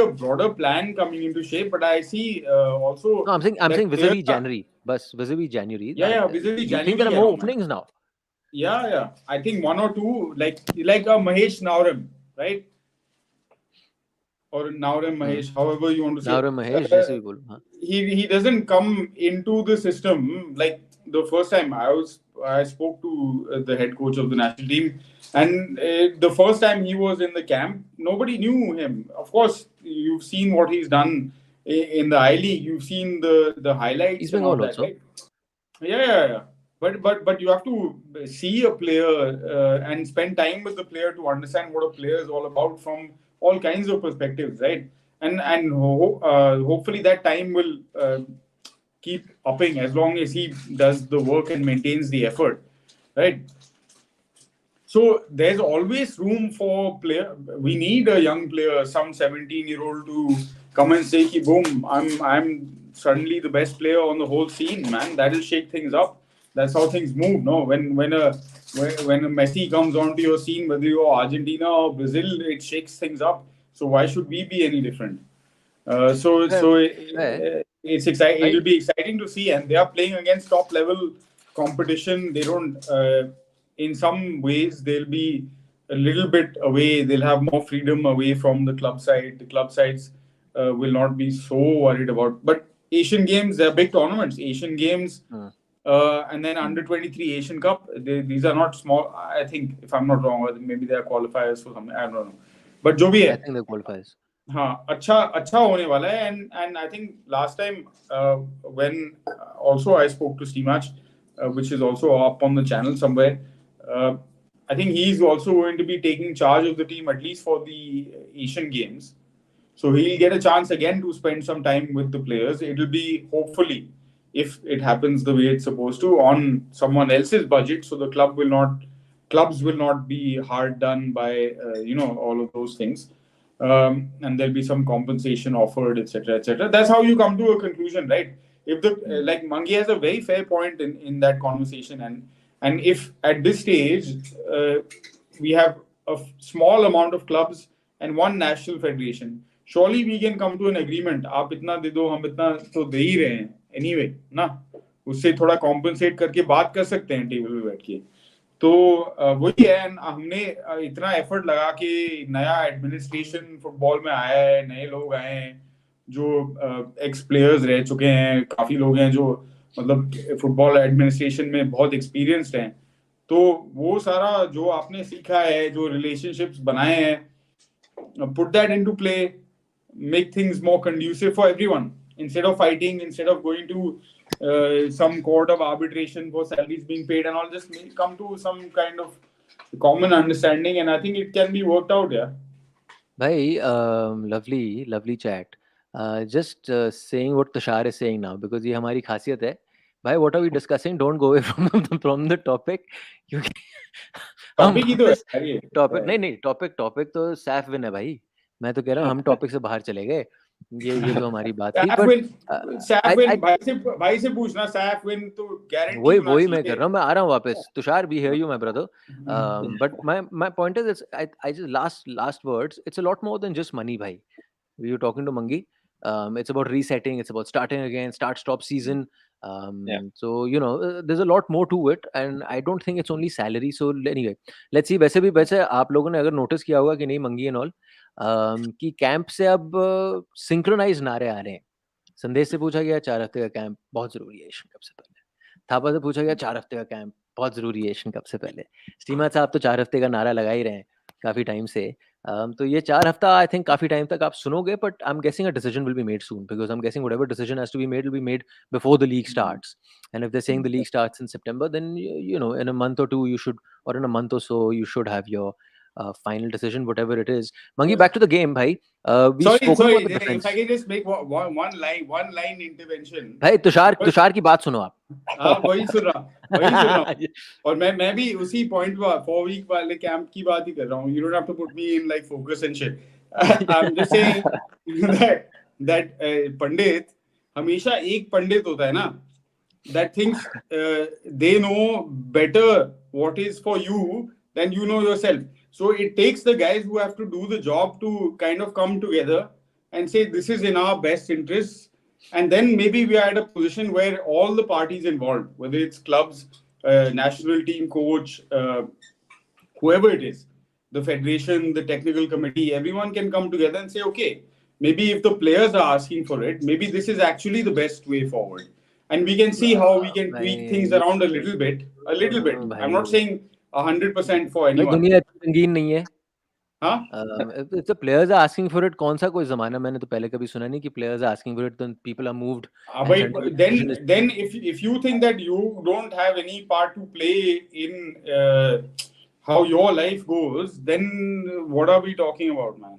a broader plan coming into shape, but I see also. No, I'm saying vis-a-vis January. Bus vis-a-vis January. Yeah, vis-a-vis January. You think there are more openings now? Yeah. I think one or two, like a Mahesh Nauram, right? Or Nauram Mahesh, however you want to say. Nauram Mahesh, jaise bhi bolo. He doesn't come into the system like the first time. I spoke to the head coach of the national team, and the first time he was in the camp, nobody knew him. Of course, you've seen what he's done in the I League. You've seen the highlights. He's been on also. Right? Yeah. But you have to see a player and spend time with the player to understand what a player is all about from all kinds of perspectives, right? And hopefully that time will keep upping as long as he does the work and maintains the effort, right? So there's always room for player. We need a young player, some 17-year-old to come and say, boom, I'm suddenly the best player on the whole scene, man. That'll shake things up. That's how things move, no? When a Messi comes onto your scene, whether you're Argentina or Brazil, it shakes things up. So why should we be any different? It's exciting. It'll be exciting to see, and they are playing against top level competition. They don't. In some ways, they'll be a little bit away. They'll have more freedom away from the club side. The club sides will not be so worried about. But Asian Games, they're big tournaments. Asian Games. And then under 23 Asian Cup, these are not small. I think, if I'm not wrong, maybe they are qualifiers for something. I don't know. But जो भी है, I think they're qualifiers. हाँ, अच्छा होने वाला है. And I think last time when also I spoke to Stimac, which is also up on the channel somewhere, I think he's also going to be taking charge of the team at least for the Asian Games. So he'll get a chance again to spend some time with the players. It'll be hopefully, if it happens the way it's supposed to, on someone else's budget, so the clubs will not be hard done by all of those things, and there'll be some compensation offered, etc. That's how you come to a conclusion, right? If like Mangi has a very fair point in that conversation, and if at this stage we have a small amount of clubs and one national federation, surely we can come to an agreement. आप इतना दे दो, हम इतना तो दे ही रहे हैं anyway, ना, उससे थोड़ा compensate करके बात कर सकते हैं टेबल पे बैठ के. तो वही है, हमने इतना एफर्ट लगा के नया एडमिनिस्ट्रेशन फुटबॉल में आया है, नए लोग आए हैं जो एक्स प्लेयर्स रह चुके हैं, काफी लोग हैं जो मतलब फुटबॉल एडमिनिस्ट्रेशन में बहुत एक्सपीरियंस्ड हैं. तो वो सारा जो आपने सीखा है, जो रिलेशनशिप्स बनाए हैं, put that into play, make things more conducive for everyone. instead of fighting, instead of going to some court of arbitration for salaries being paid and all, just come to some kind of common understanding, and I think it can be worked out. Yeah. Bhai, lovely chat. Just saying what Tushar is saying now, because ये हमारी खासियत है. Bhai, what are we discussing? Don't go away from the topic. क्योंकि हम topic ही तो है वापस यार ये. टॉपिक नहीं टॉपिक तो सैफ विन है भाई. मैं तो कह रहा हूँ हम टॉपिक से बाहर चले गए. ये तो हमारी बात थी. सैफ विन बट भाई से पूछना, सैफ विन तो गारंटी होना वही मैं कर चाहिए. रहा हूँ. मैं आ रहा हूँ वापस. Tushar, we hear you, my brother. But my point is, I just last words. It's a lot more than just money, bhai. We were talking to Mangi. It's about resetting. It's about starting again, stop season. So there's a lot more to it, and I don't think it's only salary. So anyway, let's see. वैसे आप लोगों ने अगर notice किया होगा कि नहीं, Mangi and all, कि कैंप से अब सिंक्रोनाइज नारे आ रहे हैं. संदेश से पूछा गया 4 हफ्ते का कैंप बहुत जरूरी है एशियन कप से पहले. थापा से पूछा गया 4 हफ्ते का कैंप बहुत जरूरी है एशियन कप से पहले. स्टीमा साहब तो 4 हफ्ते का नारा लगा ही रहे हैं काफी टाइम से. तो ये 4 हफ्ता आई थिंक काफी टाइम तक आप सुनोगे, but I am guessing a decision will be made soon, because I am guessing whatever decision has to be made will be made before the league starts. And if they're saying the league starts in September, then in a month or two you should, or in a month or so you should have your final decision, whatever it is. Mangi, back to the game, bhai. We've spoken about the defense. If I can just make one line intervention. भाई तुषार की बात सुनो आप. हाँ, वही सुन रहा. और मैं भी उसी पॉइंट पर 4 वीक वाले कैंप की बात ही कर रहा हूँ. You don't have to put me in like focus and shit. I'm just saying that पंडित हमेशा एक पंडित होता है ना, that thinks they know better what is for you than you know yourself. So it takes the guys who have to do the job to kind of come together and say this is in our best interests. And then maybe we are at a position where all the parties involved, whether it's clubs, national team coach, whoever it is, the federation, the technical committee, everyone can come together and say, okay, maybe if the players are asking for it, maybe this is actually the best way forward. And we can see how we can tweak things around a little bit. I'm not saying 100% for anyone. दुनिया इतनी रंगीन नहीं है. हाँ? If the players are asking for it, कौन सा कोई जमाना मैंने तो पहले कभी सुना नहीं कि players are asking for it, then people are moved. Then if you think that you don't have any part to play in how your life goes, then what are we talking about, man?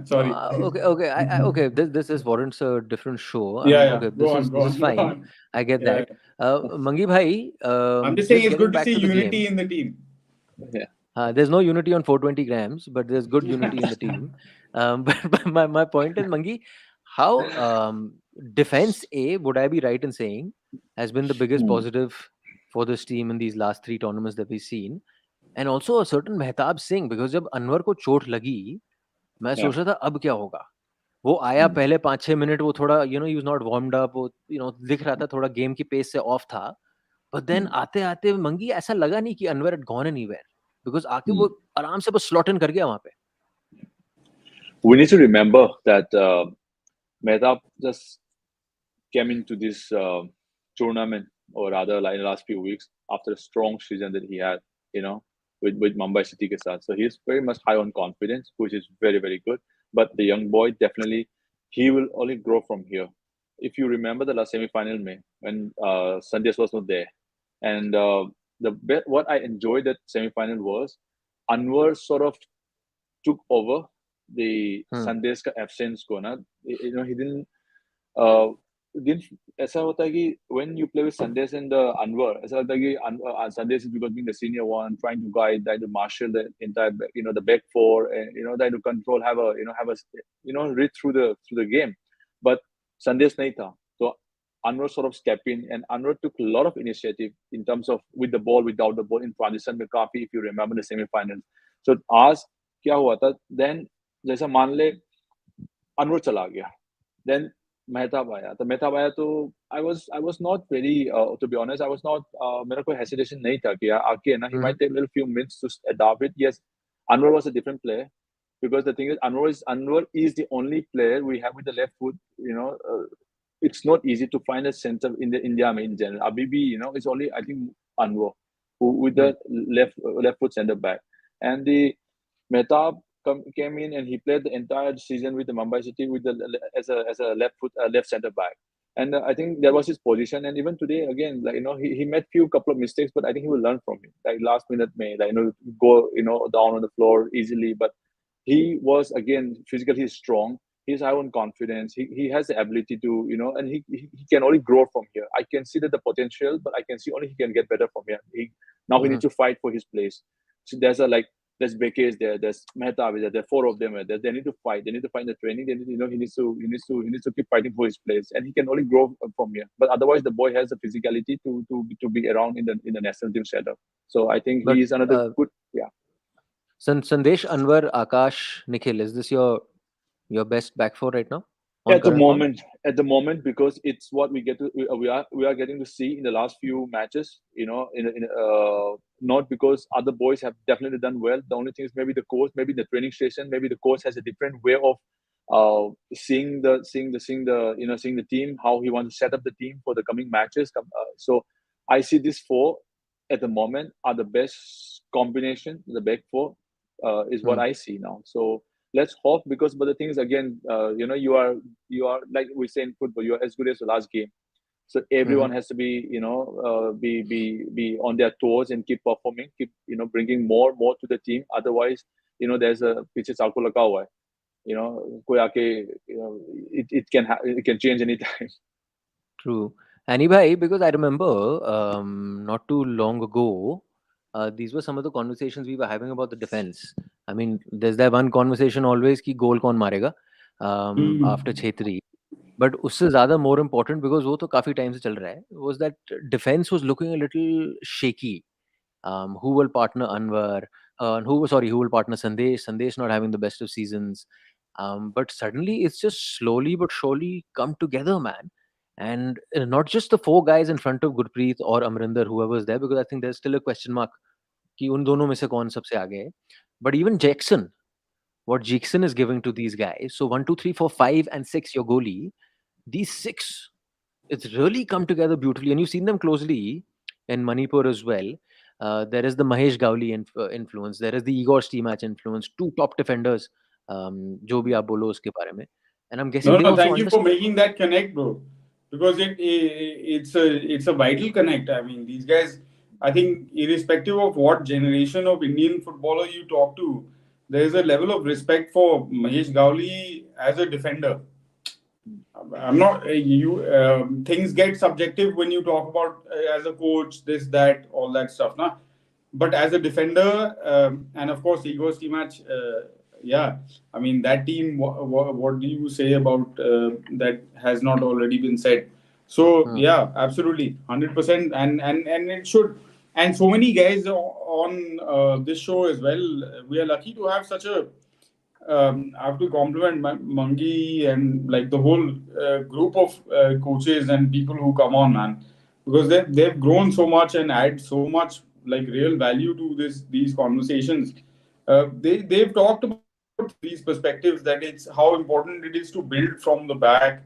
Sorry. Okay. This warrants a different show. Yeah. Okay, This is fine. I get that. Mangi bhai, I'm just saying it's good to see unity in the team. Yeah. There's no unity on 420 grams, but there's good unity in the team. But my point is, Mangi, how defense would I be right in saying, has been the biggest positive for this team in these last 3 tournaments that we've seen, and also a certain Mehtab Singh, because जब अनवर को चोट लगी, मैं सोच रहा था अब क्या होगा. वो आया पहले 5-6 मिनट, वो थोड़ा he was not warmed up, वो दिख रहा था थोड़ा गेम की पेस से ऑफ था. But then आते मंगी ऐसा लगा नहीं कि Anwar had gone anywhere, because आके वो आराम से बस slot in कर गया वहां पे. We need to remember that Mehtab just came into this tournament, or rather like in the last few weeks, after a strong season that he had, with Mumbai City ke saath. So he's very much high on confidence, which is very, very good. But the young boy, definitely, he will only grow from here. If you remember the last semi-final when Sandesh was not there, and what I enjoyed that semi-final was Anwar sort of took over the Sandesh ka absence ko na. He didn't. ऐसा होता है कि when you play with Sandesh and Anwar, ऐसा लगता है कि Sandesh is because being the senior one, trying to guide, trying to marshal the entire, the back four, and trying to control, have a read through the game. But Sandesh nahi tha, so Anwar sort of stepped in, and Anwar took a lot of initiative in terms of with the ball, without the ball, in transition में काफी, if you remember the semi-finals. So आज क्या हुआ था? Then जैसा मान ले Anwar चला गया, then Mehtab आया तो I was not very to be honest, I was not मेरा कोई hesitation नहीं था कि आके ना, he might take a little few minutes to adapt it. Yes, Anwar was a different player, because the thing is Anwar is the only player we have with the left foot. It's not easy to find a center in the India in general. Abhi, it's only I think Anwar who with the left foot center back, and the Mehtab came in and he played the entire season with the Mumbai City with the as a left center back. And I think that was his position. And even today, again, like he made couple of mistakes, but I think he will learn from it. Like last minute, may go down on the floor easily, but he was again physically strong. He's high on confidence. He has the ability to and he can only grow from here. I can see that the potential, but I can see only he can get better from here. Now he needs to fight for his place. So there's Beke is there, there's Mehta is there, there are four of them are there. They need to fight. They need to find the training. They need, he needs to keep fighting for his place, and he can only grow from here. But otherwise, the boy has the physicality to be around in the national team setup. So I think But he is another good. Yeah. Sandesh, Anwar, Akash, Nikhil, is this your best back four right now? At the moment, because it's what we get to we are getting to see in the last few matches. Not because other boys have definitely done well. The only thing is maybe the coach, maybe the training station, maybe the coach has a different way of seeing the team, how he wants to set up the team for the coming matches. So I see these four at the moment are the best combination. The back four is what I see now. So let's hope, but the thing is, again, you are like we say in football, you are as good as the last game. So everyone has to be be on their toes and keep performing, keep bringing more to the team. Otherwise, there's a pitch alko laka hua hai. Koi aake, it can change anytime. True. Annie bhai, because I remember not too long ago, these were some of the conversations we were having about the defense. I mean, there's that one conversation always कि goal कौन मारेगा after Chhetri. But उससे ज़्यादा more important, because वो तो काफी time से चल रहा है, was that defense was looking a little shaky. Who will partner Anwar? Who will partner Sandesh? Sandesh not having the best of seasons. But suddenly it's just slowly but surely come together, man. And not just the four guys in front of Gurpreet or Amrinder, whoever's there, because I think there's still a question mark कि उन दोनों में से कौन सबसे आगे है. But even Jackson, what Jackson is giving to these guys. So 1, 2, 3, 4, 5, and 6, your goalie. These 6, it's really come together beautifully, and you've seen them closely in Manipur as well. There is the Mahesh Gowli influence. There is the Igor Stimac influence. 2 top defenders. जो भी आप बोलो उसके बारे में. And I'm guessing they also thank you for understand. making that connect, bro. Because it's a vital connect. I mean, these guys, I think, irrespective of what generation of Indian footballer you talk to, there is a level of respect for Mahesh Gowli as a defender. I'm not things get subjective when you talk about as a coach, this, that, all that stuff, nah? But as a defender, and of course Igor Stimac, yeah, I mean that team. What do you say about that has not already been said? So yeah, absolutely, 100%, and it should. And so many guys on this show as well. We are lucky to have such a. I have to compliment Mangi and like the whole group of coaches and people who come on, man, because they've grown so much and add so much like real value to these conversations. They've talked about these perspectives, that it's how important it is to build from the back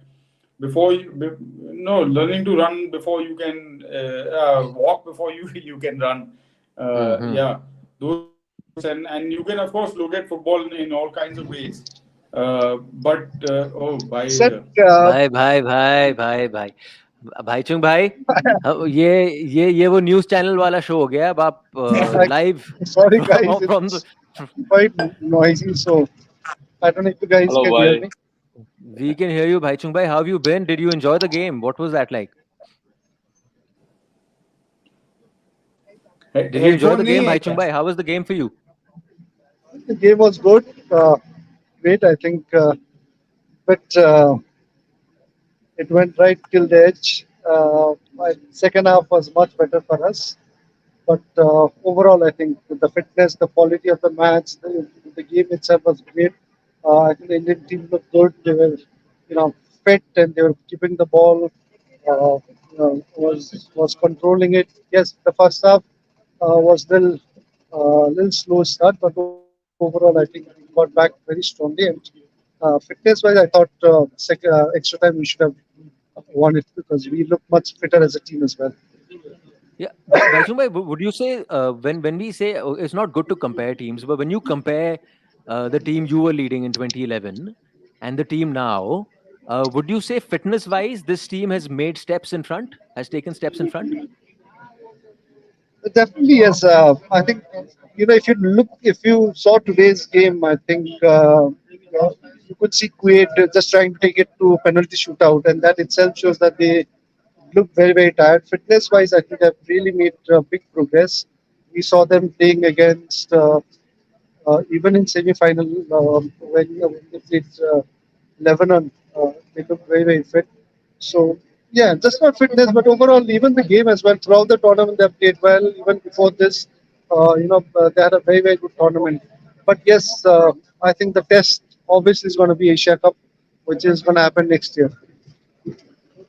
before learning to run before you can walk before you can run. Yeah, those. And you can of course look at football in all kinds of ways. But bhai Bhaichung भाई, ये वो news channel वाला show हो गया. अब आप live Sorry guys, it's quite noisy, so I don't know if you guys Hello, can bhai. hear me. We can hear you, Bhaichung bhai. How have you been? Did you enjoy the game? What was that like? Did you enjoy the game, Bhaichung bhai? How was the game for you? The game was good, great, I think, but it went right till the edge. Second half was much better for us, but overall, I think the fitness, the quality of the match, the game itself was great. I think the Indian team looked good. They were, fit, and they were keeping the ball. Was controlling it. Yes, the first half was little slow start, but overall, I think we got back very strongly. And fitness-wise, I thought extra time we should have won it, because we look much fitter as a team as well. Yeah, Bhaichung bhai, would you say when we say it's not good to compare teams, but when you compare the team you were leading in 2011 and the team now, would you say fitness wise this team has made steps in front, has taken steps in front? Definitely, yes. I think if you saw today's game, I think you could see Kuwait just trying to take it to penalty shootout, and that itself shows that they look very, very tired. Fitness wise, I think they've really made big progress. We saw them playing against even in semi-final when they played Lebanon, they looked very, very fit. So yeah, just not fitness, but overall, even the game as well. Throughout the tournament, they played well. Even before this, they had a very, very good tournament. But yes, I think the test obviously is going to be Asia Cup, which is going to happen next year.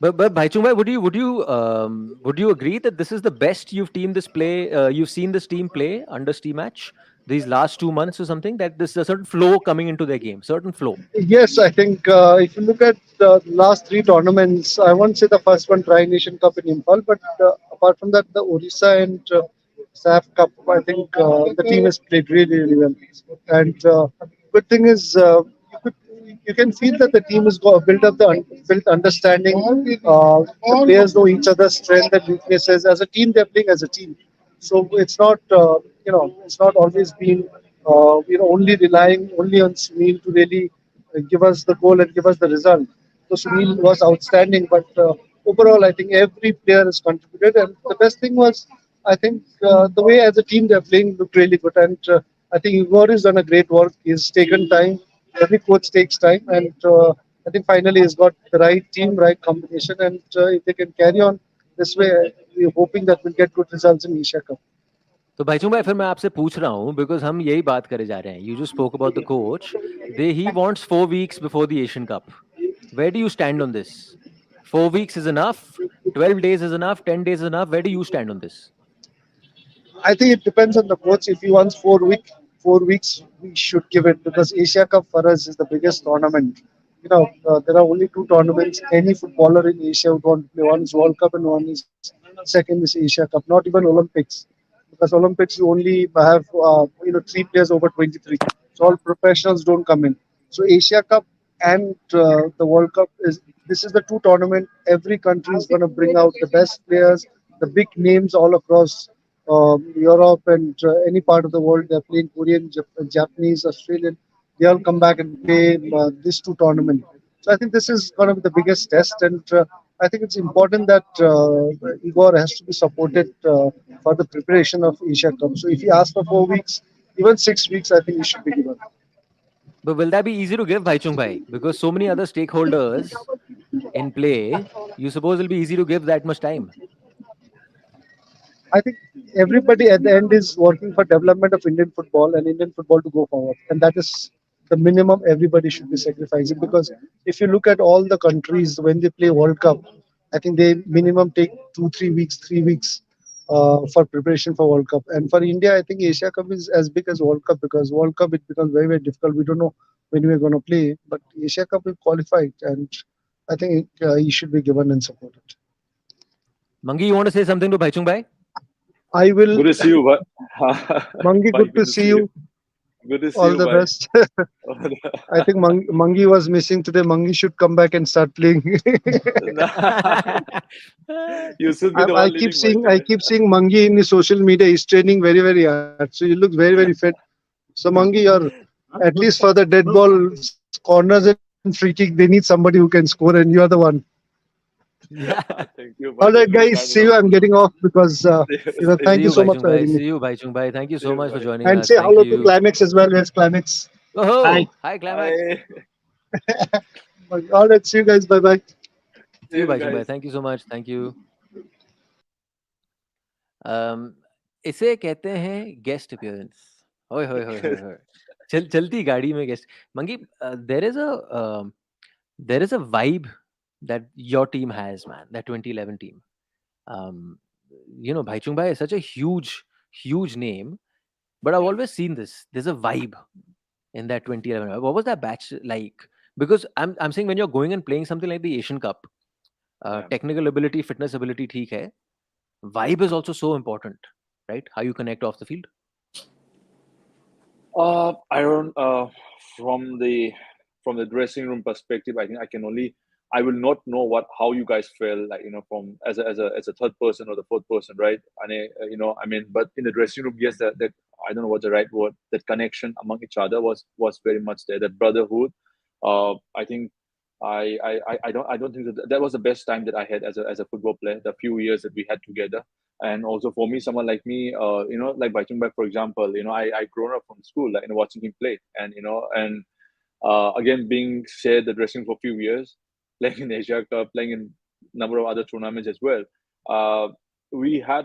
But Bhaichung bhai, would you agree that this is the best you've seen this team play under Stimac these last 2 months or something? That there's a certain flow coming into their game, certain flow. Yes, I think if you look at the last three tournaments, I won't say the first one, Tri Nation Cup in Impal, but apart from that, the Odisha and SAFF Cup, I think the team has played really, really well. And good thing is, you could you can feel that the team has got built up built understanding. The players know each other's strength and weaknesses. As a team, they're playing as a team. So it's not it's not always been only relying only on Sunil to really give us the goal and give us the result. So Sunil was outstanding, but overall I think every player has contributed. And the best thing was I think the way as a team they're playing looked really good. And I think Igor has done a great work. He's taken time. Every coach takes time, and I think finally he's got the right team, right combination. And if they can carry on this way, we're hoping that we'll get good results in Asia Cup. तो भाईचुंग भाई फिर मैं आपसे पूछ रहा हूँ because हम यही बात करे जा रहे हैं. You just spoke about the coach. He wants 4 weeks before the Asian Cup. Where do you stand on this? 4 weeks is enough? 12 days is enough? 10 days is enough? Where do you stand on this? I think it depends on the coach. If he wants 4 weeks, we should give it because Asia Cup for us is the biggest tournament. There are only two tournaments any footballer in Asia would want to play. One is World Cup and one is second is Asia Cup. Not even Olympics, because Olympics you only have three players over 23. So all professionals don't come in. So Asia Cup and the World Cup is the two tournament. Every country is going to bring out the best players, the big names all across Europe and any part of the world. They're playing Korean, Japanese, Australian. They all come back and play these two tournaments. So I think this is going to be the biggest test, and I think it's important that Igor has to be supported for the preparation of Asia Cup. So if he asks for 4 weeks, even 6 weeks, I think he should be given. But will that be easy to give, Bhaichung bhai? Because so many other stakeholders in play, you suppose it'll be easy to give that much time? I think everybody at the end is working for development of Indian football and Indian football to go forward, and that is the minimum everybody should be sacrificing. Because if you look at all the countries when they play World Cup, I think they minimum take 2 3 weeks, 3 weeks for preparation for World Cup. And for India, I think Asia Cup is as big as World Cup because World Cup it becomes very very difficult. We don't know when we're going to play, but Asia Cup will qualify, and I think he should be given and supported. Mangi, you want to say something to Bhaichung bhai? I will. Good to see you, but Mangi, good to see you. Good to see All you, the bhai. best. I think Mangi was missing today. Mangi should come back and start playing. You should be the one leading, bhai, I keep seeing Mangi in the social media. He's training very very hard, so he looks very very fit. So Mangi, you're at least for the dead ball corners and free kick, they need somebody who can score, and you're the one. Yeah. Thank you, All bhai. right, guys. See you. I'm getting off because thank you so much for having See me. you, Bhaichung bhai. Thank you See so you, much for bhai. joining And us. say Thank hello to you. Climax as well. Yes, Climax. Oh, Hi. hi, Climax. Bye. All right. See you guys. Bye bye. See you, See you, Bhaichung bhai. guys. Thank you so much. Thank you. इसे कहते हैं guest appearance. होय होय होय होय होय. चलती गाड़ी में guest. Mangi, there is a vibe that your team has, man. That 2011 team. Bhaichung bhai is such a huge name, but I've always seen this. There's a vibe in that 2011. What was that batch like? Because I'm saying when you're going and playing something like the Asian Cup, Yeah. technical ability, fitness ability, ठीक है. Vibe is also so important, right? How you connect off the field. I don't. From the dressing room perspective, I think I will not know how you guys feel, like, from as a third person or the fourth person, right? And I mean, but in the dressing room, yes, that I don't know what's the right word. That connection among each other was very much there. That brotherhood. I think I don't think that was the best time that I had as a football player. The few years that we had together. And also for me, someone like me, like Baichung Bai, for example, I grown up from school, like, watching him play, and again, being shared the dressing for a few years, playing in Asia Cup, playing in number of other tournaments as well. Uh, we had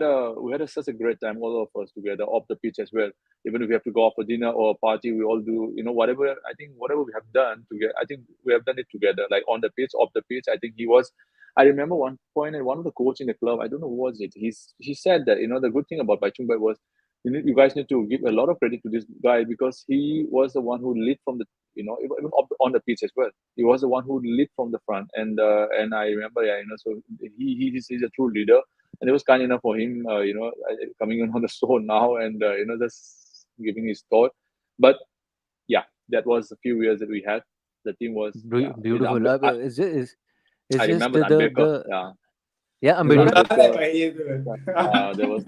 such a great time, all of us together, off the pitch as well. Even if we have to go out for dinner or a party, we all do, whatever. I think whatever we have done together, I think we have done it together, like on the pitch, off the pitch. I think he was. I remember one point, and one of the coach in the club, I don't know who was it. He said that, the good thing about Baichung Bai was, you guys need to give a lot of credit to this guy, because he was the one who led from the, even on the pitch as well. He was the one who led from the front, and I remember, yeah, so he's a true leader, and it was kind enough for him, coming in on the show now, and just giving his thought. But yeah, that was a few years that we had. The team was, yeah, Beautiful. Is I this remember the yeah. yeah, मजा Ambedkar? आता है भाई ये तो। There was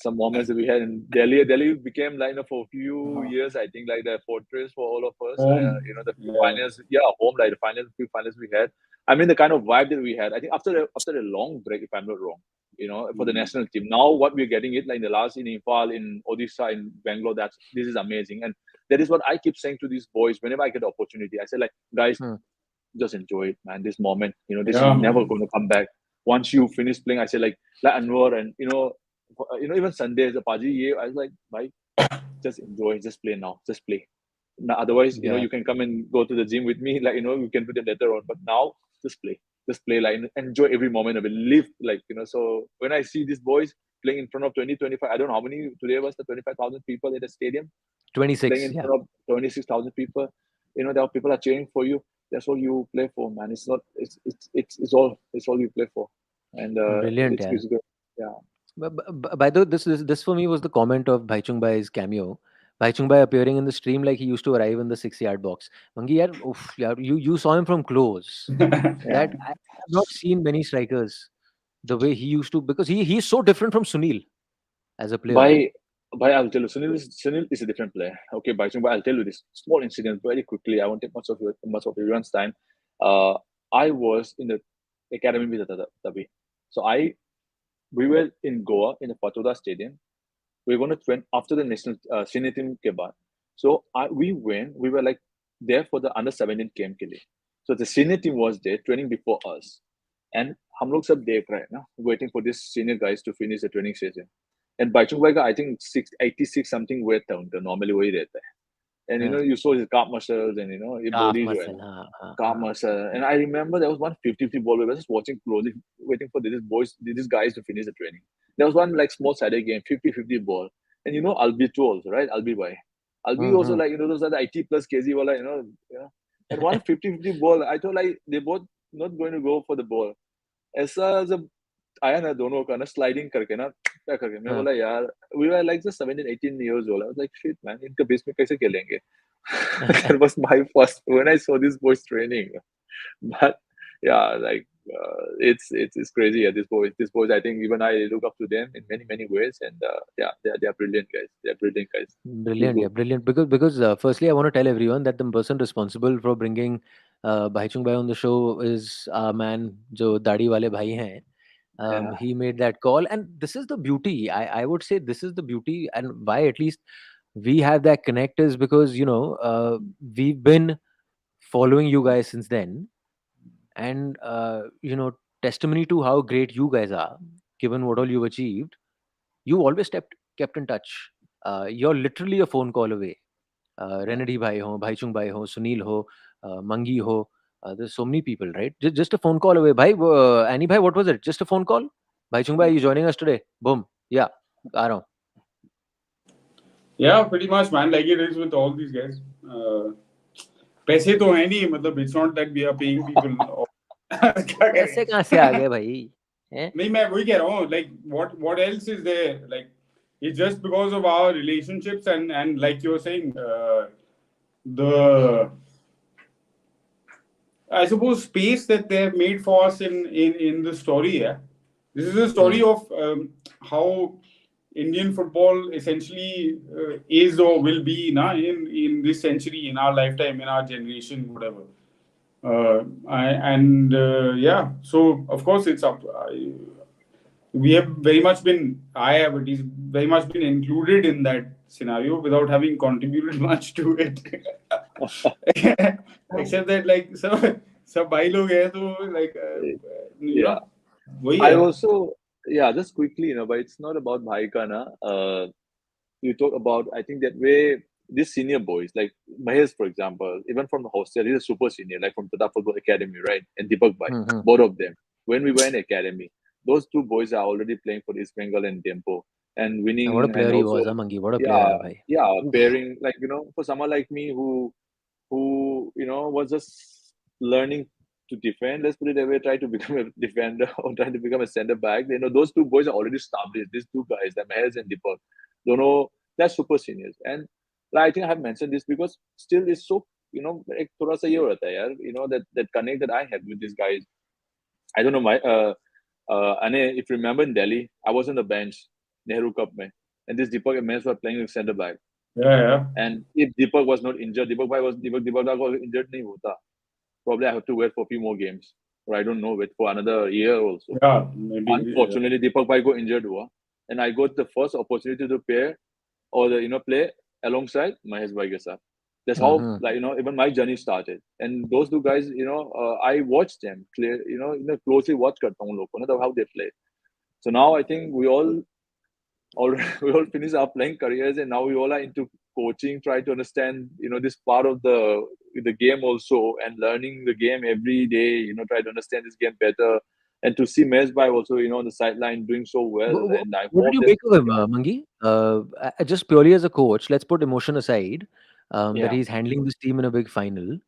some moments that we had in Delhi. Delhi became, like, for a few years, I think, like the fortress for all of us. Home. The few Yeah. finals, home, like the few finals we had. I mean, the kind of vibe that we had. I think after a long break, if I'm not wrong, for the national team. Now what we're getting it, like in the last, in Imphal, in Odisha, in Bangalore, this is amazing, and that is what I keep saying to these boys whenever I get the opportunity. I say, like, guys, just enjoy it, man. This moment, this Yeah, is never man. going to come back. Once you finish playing, I say, like Anwar, and even Sundays, Apaji, I was like, bye, just enjoy, just play now, just play. Now, otherwise, Yeah. you can come and go to the gym with me, like, we can put it later on. But now, just play, like, enjoy every moment of it. Live, like, So when I see these boys playing in front of 20, 25, I don't know how many today was the 25,000 people at the stadium, playing 26. in Yeah. front of 26,000 people. There are people are cheering for you. That's all you play for, man. It's not. It's all you play for, and Brilliant. it's good. Yeah. By the way, this for me was the comment of Baichung Bai's cameo. Baichung Bai appearing in the stream like he used to arrive in the 6-yard box. Mangi, yaar, oof, yaar, you saw him from close. That I have not seen many strikers the way he used to, because he's so different from Sunil as a player, right? By I'll tell you, Sunil is a different player. Okay, by I'll tell you this small incident very quickly. I won't take much of everyone's time. I was in the academy with Tabi. So we were in Goa in the Patoda Stadium. We were going to train after the national senior team ke baad. So we were like there for the under 17 game ke liye. So the senior team was there training before us, and हम लोग सब देख रहे हैं ना, waiting for these senior guys to finish the training session. And Baichung Bai, I think 86 something weight था, normally वही रहता है. And you saw his calf muscles, and his Calf body muscle, calf muscle. And I remember there was one 50-50 ball. We were just watching closely, waiting for these guys to finish the training. There was one like small sided game, 50-50 ball. And Albi too also, right? Albi Bai. Albi also, like, those are the 80 plus kg wala, yeah. And one 50-50 ball, I thought, like, they both not going to go for the ball. ऐसा जब आया ना दोनों का ना sliding करके ना क्या करके मैं बोला यार, we were like just 17-18 years old. I was like, shit man, इनके बेस में कैसे खेलेंगे? That was my first when I saw this boys training. But yeah, like it's crazy. Yeah, these boys, I think even I look up to them in many ways, and yeah, they are brilliant guys. They are brilliant guys. Brilliant, yeah, brilliant. Because firstly, I want to tell everyone that the person responsible for bringing Baichung Bai on the show is our man, जो दाढ़ी वाले भाई हैं. Yeah. He made that call, and this is the beauty. I would say this is the beauty, and why at least we have that connect is because we've been following you guys since then, and testimony to how great you guys are, given what all you've achieved. You always kept in touch. You're literally a phone call away. Renedy Bhai ho, Baichung Bhai ho, Sunil ho, Mangi ho. There's so many people, right? Just a phone call away. Bhai, Annie Bhai, what was it? Just a phone call? Baichung Bhai, you joining us today? Boom. Yeah, aa raha hu. Yeah, pretty much, man. Like it is with all these guys. पैसे तो है नहीं, मतलब it's not that we are paying people. क्या करें? पैसे कहाँ से आ गए भाई? नहीं, मैं वही कह रहा हूँ. Like what else is there? Like It's just because of our relationships and like you're saying, the I suppose space that they have made for us in the story. Yeah, this is a story of how Indian football essentially is or will be in this century, in our lifetime, in our generation, whatever. Yeah, so of course it's up. We have very much been, I have at least very much been included in that scenario without having contributed much to it. Except that like सब भाई लोग हैं तो like you Yeah. know वही I है. also, yeah, just quickly, but it's not about bhai ka na. You talk about, I think that way, these senior boys, like Mahesh, for example, even from the hostel, he's a super senior, like from Tata Football Academy, right? And Deepak Bhai, both of them. When we were in academy, those two boys are already playing for East Bengal and Tempo and winning, What a player and he also, was, Mangi. What a yeah, player, bhai. yeah, Oof. pairing, like, for someone like me who was just learning to defend, let's put it that way, try to become a defender or try to become a center back. Those two boys are already established. These two guys, the Mahesh and Deepak, they're super seniors. And like, I think I have mentioned this because still it's so, like, thoda sa ye ho rehta hai yaar, that connect that I had with these guys. I don't know, Ane, if you remember in Delhi, I was on the bench, Nehru Cup mein, and this Deepak and Mahesh were playing with center back. Yeah. And if Deepak was not injured, Deepak was injured nahi hota. Probably I have to wait for a few more games. Or I don't know, wait for another year also. Yeah, maybe. Unfortunately, Deepak Bhai got injured hua. And I got the first opportunity to pair or play alongside Mahesh Bhai ke saath. That's how, even my journey started. And those two guys, I watched them clear, closely watch karta hu log ko, how they play. So now I think we all finished our playing careers, and now we all are into coaching, try to understand, this part of the game also, and learning the game every day, try to understand this game better. And to see Mesbai also, on the sideline doing so well. And I What hope did you that, make of him, Mangi? Just purely as a coach, let's put emotion aside, that yeah, he's handling this team in a big final.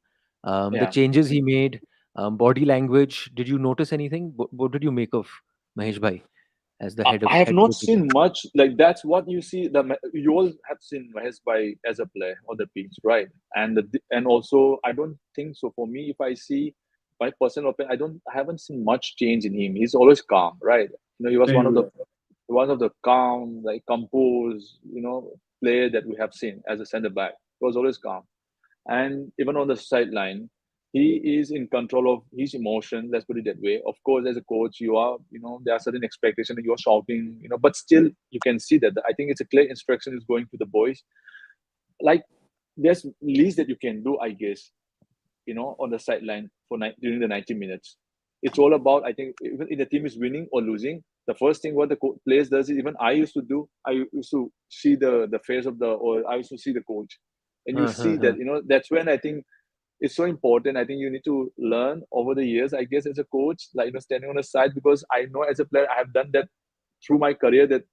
The yeah. changes he made, body language. Did you notice anything? What did you make of Mahesh Bhai as the I have head not coach? seen much. Like, that's what you see. You all have seen Mahesh Bhai as a player on the pitch, right? And also, I don't think so. For me, if I see my personal opinion, I haven't seen much change in him. He's always calm, right? He was one of the calm, like, composed, player that we have seen as a center back. He was always calm. And even on the sideline, he is in control of his emotion. Let's put it that way. Of course, as a coach, you are, there are certain expectations that you're shouting, but still you can see that. I think it's a clear instruction is going to the boys. Like, there's least that you can do, I guess, on the sideline during the 90 minutes. It's all about, I think, even if the team is winning or losing, the first thing what the players does is, even I used to do, I used to see the face or I used to see the coach. And you see that, that's when I think it's so important. I think you need to learn over the years, I guess, as a coach, like, standing on the side, because I know as a player, I have done that through my career, that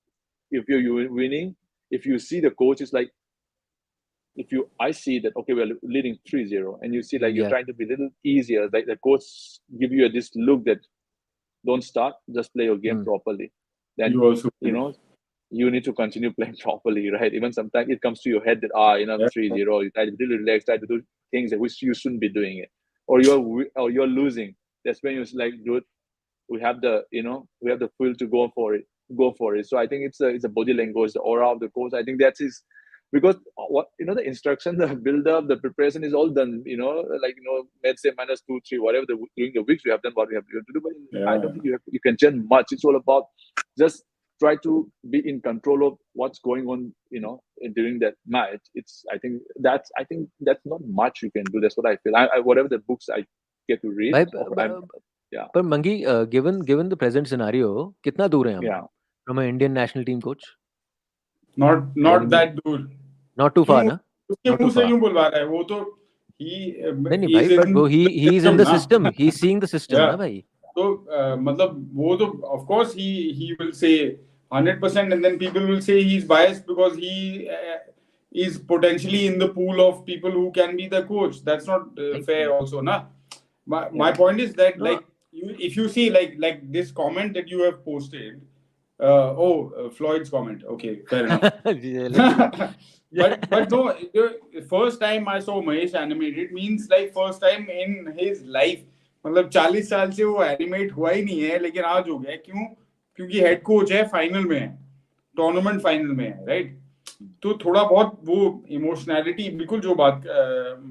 if you're winning, if you see the coach is like, I see that, okay, we're leading 3-0, and you see, like, you're trying to be a little easier, like the coach give you this look that don't start, just play your game properly. Then You also, you need to continue playing properly, right? Even sometimes it comes to your head that 3-0, you try to be really relaxed, try to do things that which you shouldn't be doing it, or you're losing. That's when you like, dude, we have the fuel to go for it. So I think it's a body language, the aura of the coach. I think that's his, because the instruction, the build up, the preparation is all done. Let's say -2, -3, whatever during the weeks we have done what we have to do. But I don't think you can change much. It's all about just try to be in control of what's going on. During that match. I think that's not much you can do. That's what I feel. Whatever the books I get to read. Yeah. But Mangi, given the present scenario, कितना दूर हैं हम Yeah. from an Indian national team coach? not that दूर. Not too far, ना? उसके मुंह से क्यों बुलवा रहा है? वो तो नहीं भाई, but he is in the system. He's seeing the system, ना भाई. तो मतलब वो तो of course he will say 100%, and then people will say he's biased because he is potentially in the pool of people who can be the coach. That's not fair also, na. My point is that, like, if you see like this comment that you have posted, Floyd's comment. Okay, fair enough. Let's But no, the first time I saw Mahesh animate, it means like first time in his life. मतलब 40 साल से वो animate हुआ ही नहीं है, लेकिन आज हो गया। क्यों? क्योंकि हेड कोच है, फाइनल में है, टूर्नामेंट फाइनल में है, राइट? तो थोड़ा बहुत वो इमोशनैलिटी, बिल्कुल जो बात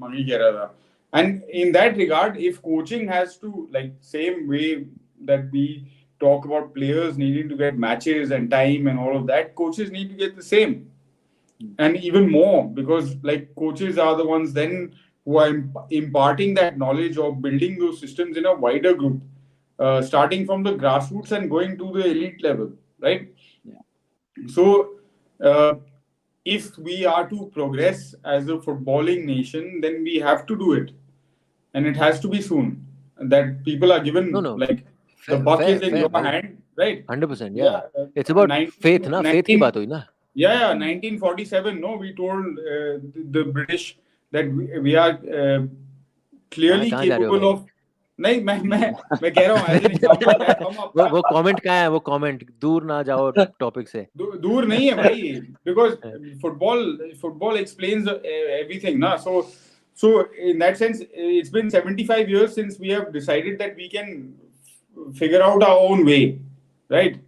मनी कह रहा था. And in that regard, if coaching has to, like, same way that we talk about players needing to get matches and time and all of that, coaches need to get the same and even more, because like coaches are the ones then who are imparting that knowledge of building those systems in a wider group, starting from the grassroots and going to the elite level, right? So, if we are to progress as a footballing nation, then we have to do it, and it has to be soon. That people are given, No, no. like, the buck is in your भाई. hand, right? 100%, yeah. It's about faith, na? Faith की बात हुई ना? Yeah, 1947. No, we told the British that we are clearly कहाँ जा रहे हो capable भाई? of. नहीं, मैं कह रहा हूँ as an example that हम वो comment कहाँ है? वो comment दूर ना जाओ topic से. दूर नहीं है भाई, because football explains everything, na. So in that sense, it's been 75 years since we have decided that we can figure out our own way, right?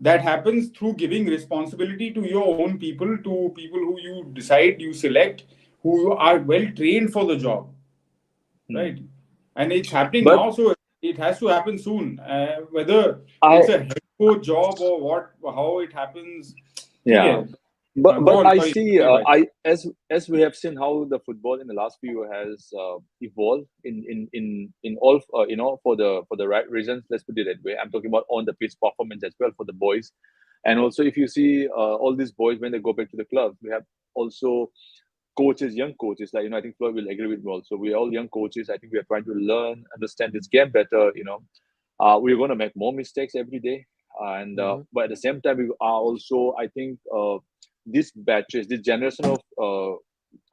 That happens through giving responsibility to your own people, to people who you decide, you select, who are well trained for the job, right? And it's happening now, so it has to happen soon. Whether it's a head coach job or what, how it happens. Yeah. But I sorry, see, sorry, as we have seen how the football in the last few years has evolved in all for the right reasons. Let's put it that way. I'm talking about on the pitch performance as well for the boys, and also if you see all these boys when they go back to the club, we have also coaches, young coaches. Like I think Floyd will agree with me. Also, we are all young coaches. I think we are trying to learn, understand this game better. We're going to make more mistakes every day, and but at the same time, we are also, I think. These batches, this generation of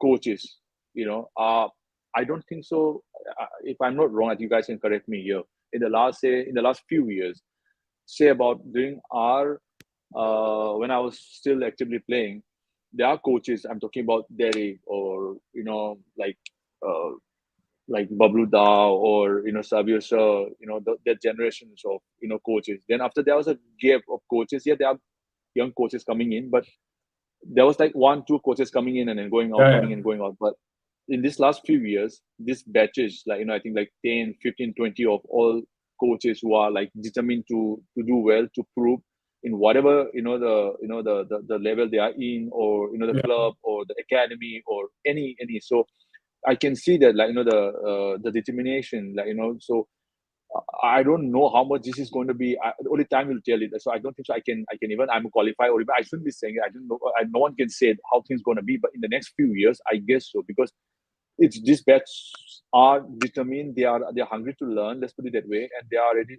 coaches, I don't think so. If I'm not wrong, I think you guys can correct me here. In the last few years, say about during our when I was still actively playing, there are coaches. I'm talking about Derek or like Bablu Da or Savio Sir, that generations of coaches. Then after there was a gap of coaches. Yeah, there are young coaches coming in, but there was like 1-2 coaches coming in and then going out, coming in and going out. But in this last few years, this batches, like I think like 10, 15, 20 of all coaches who are like determined to do well, to prove in whatever the level they are in, or the club or the academy or any. So I can see that, like the determination, like so. I don't know how much this is going to be. Only time will tell it. So I don't think so. I can even. I'm qualified, or even I shouldn't be saying it. I don't know. No one can say how things going to be. But in the next few years, I guess so, because it's these bets are determined. They're hungry to learn. Let's put it that way, and they are ready.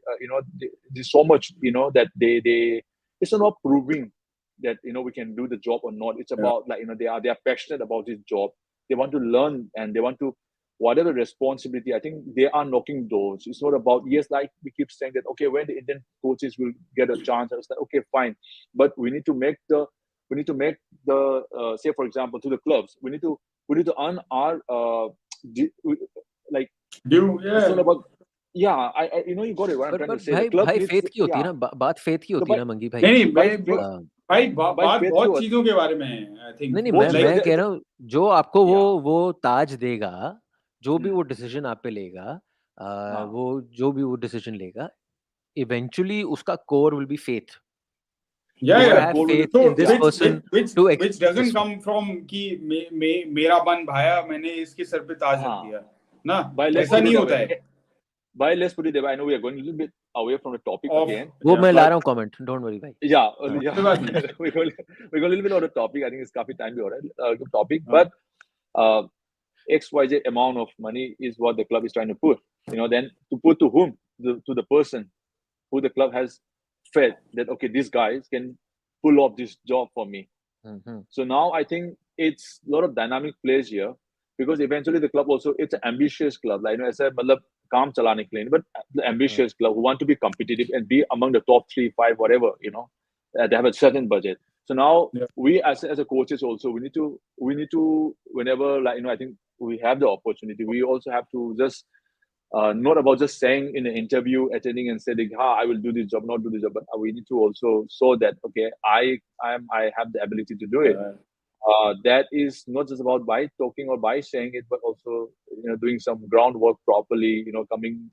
There's so much that they. It's not about proving that we can do the job or not. It's about like they are passionate about this job. They want to learn and they want to. Whatever responsibility, I think they are knocking doors. It's not about, yes, like we keep saying that, okay, when the Indian coaches will get a chance, I was like, okay, fine. But we need to make the say, for example, to the clubs, we need to earn our, like, due, it's not about, yeah, I you got it, what I'm trying to say. भाई The club भाई needs, faith की होती है ना, बात faith की होती है ना मंगी भाई. नहीं भाई by बात faith बहुत की चीजों के बारे में है, आई थिंक. नहीं बहुत मैं कह रहा हूँ जो आपको Yeah. वो ताज देगा, जो भी वो डिसीजन आप पे लेगा, वो जो भी वो डिसीजन लेगा, इवेंचुअली उसका core will be faith. Yeah, You yeah. have So faith in this person to which doesn't come from कि मेरा बन भाया, मैंने इसके सर पे ताज रख दिया ना, ऐसा नहीं होता है. By let's put it that way. I know we are going a little bit away from the topic again. वो मैं ला रहा हूँ comment, don't worry भाई. Yeah. we go a little bit out of topic. I think it's काफी time भी हो रहा है topic, but XYZ amount of money is what the club is trying to put. Then to put to whom? To the person who the club has fed that, okay, these guys can pull off this job for me. So now I think it's a lot of dynamic plays here, because eventually the club also, it's an ambitious club. Like I said, काम चलाने के लिए, but the ambitious club who want to be competitive and be among the top 3, 5, whatever, you know, they have a certain budget. So now we as a coaches also, we need to whenever, like, you know, I think we have the opportunity, we also have to just not about just saying in an interview, attending and saying, I will do this job, not do this job, but we need to also show that, okay, I have the ability to do it. That is not just about by talking or by saying it, but also, you know, doing some groundwork properly, you know, coming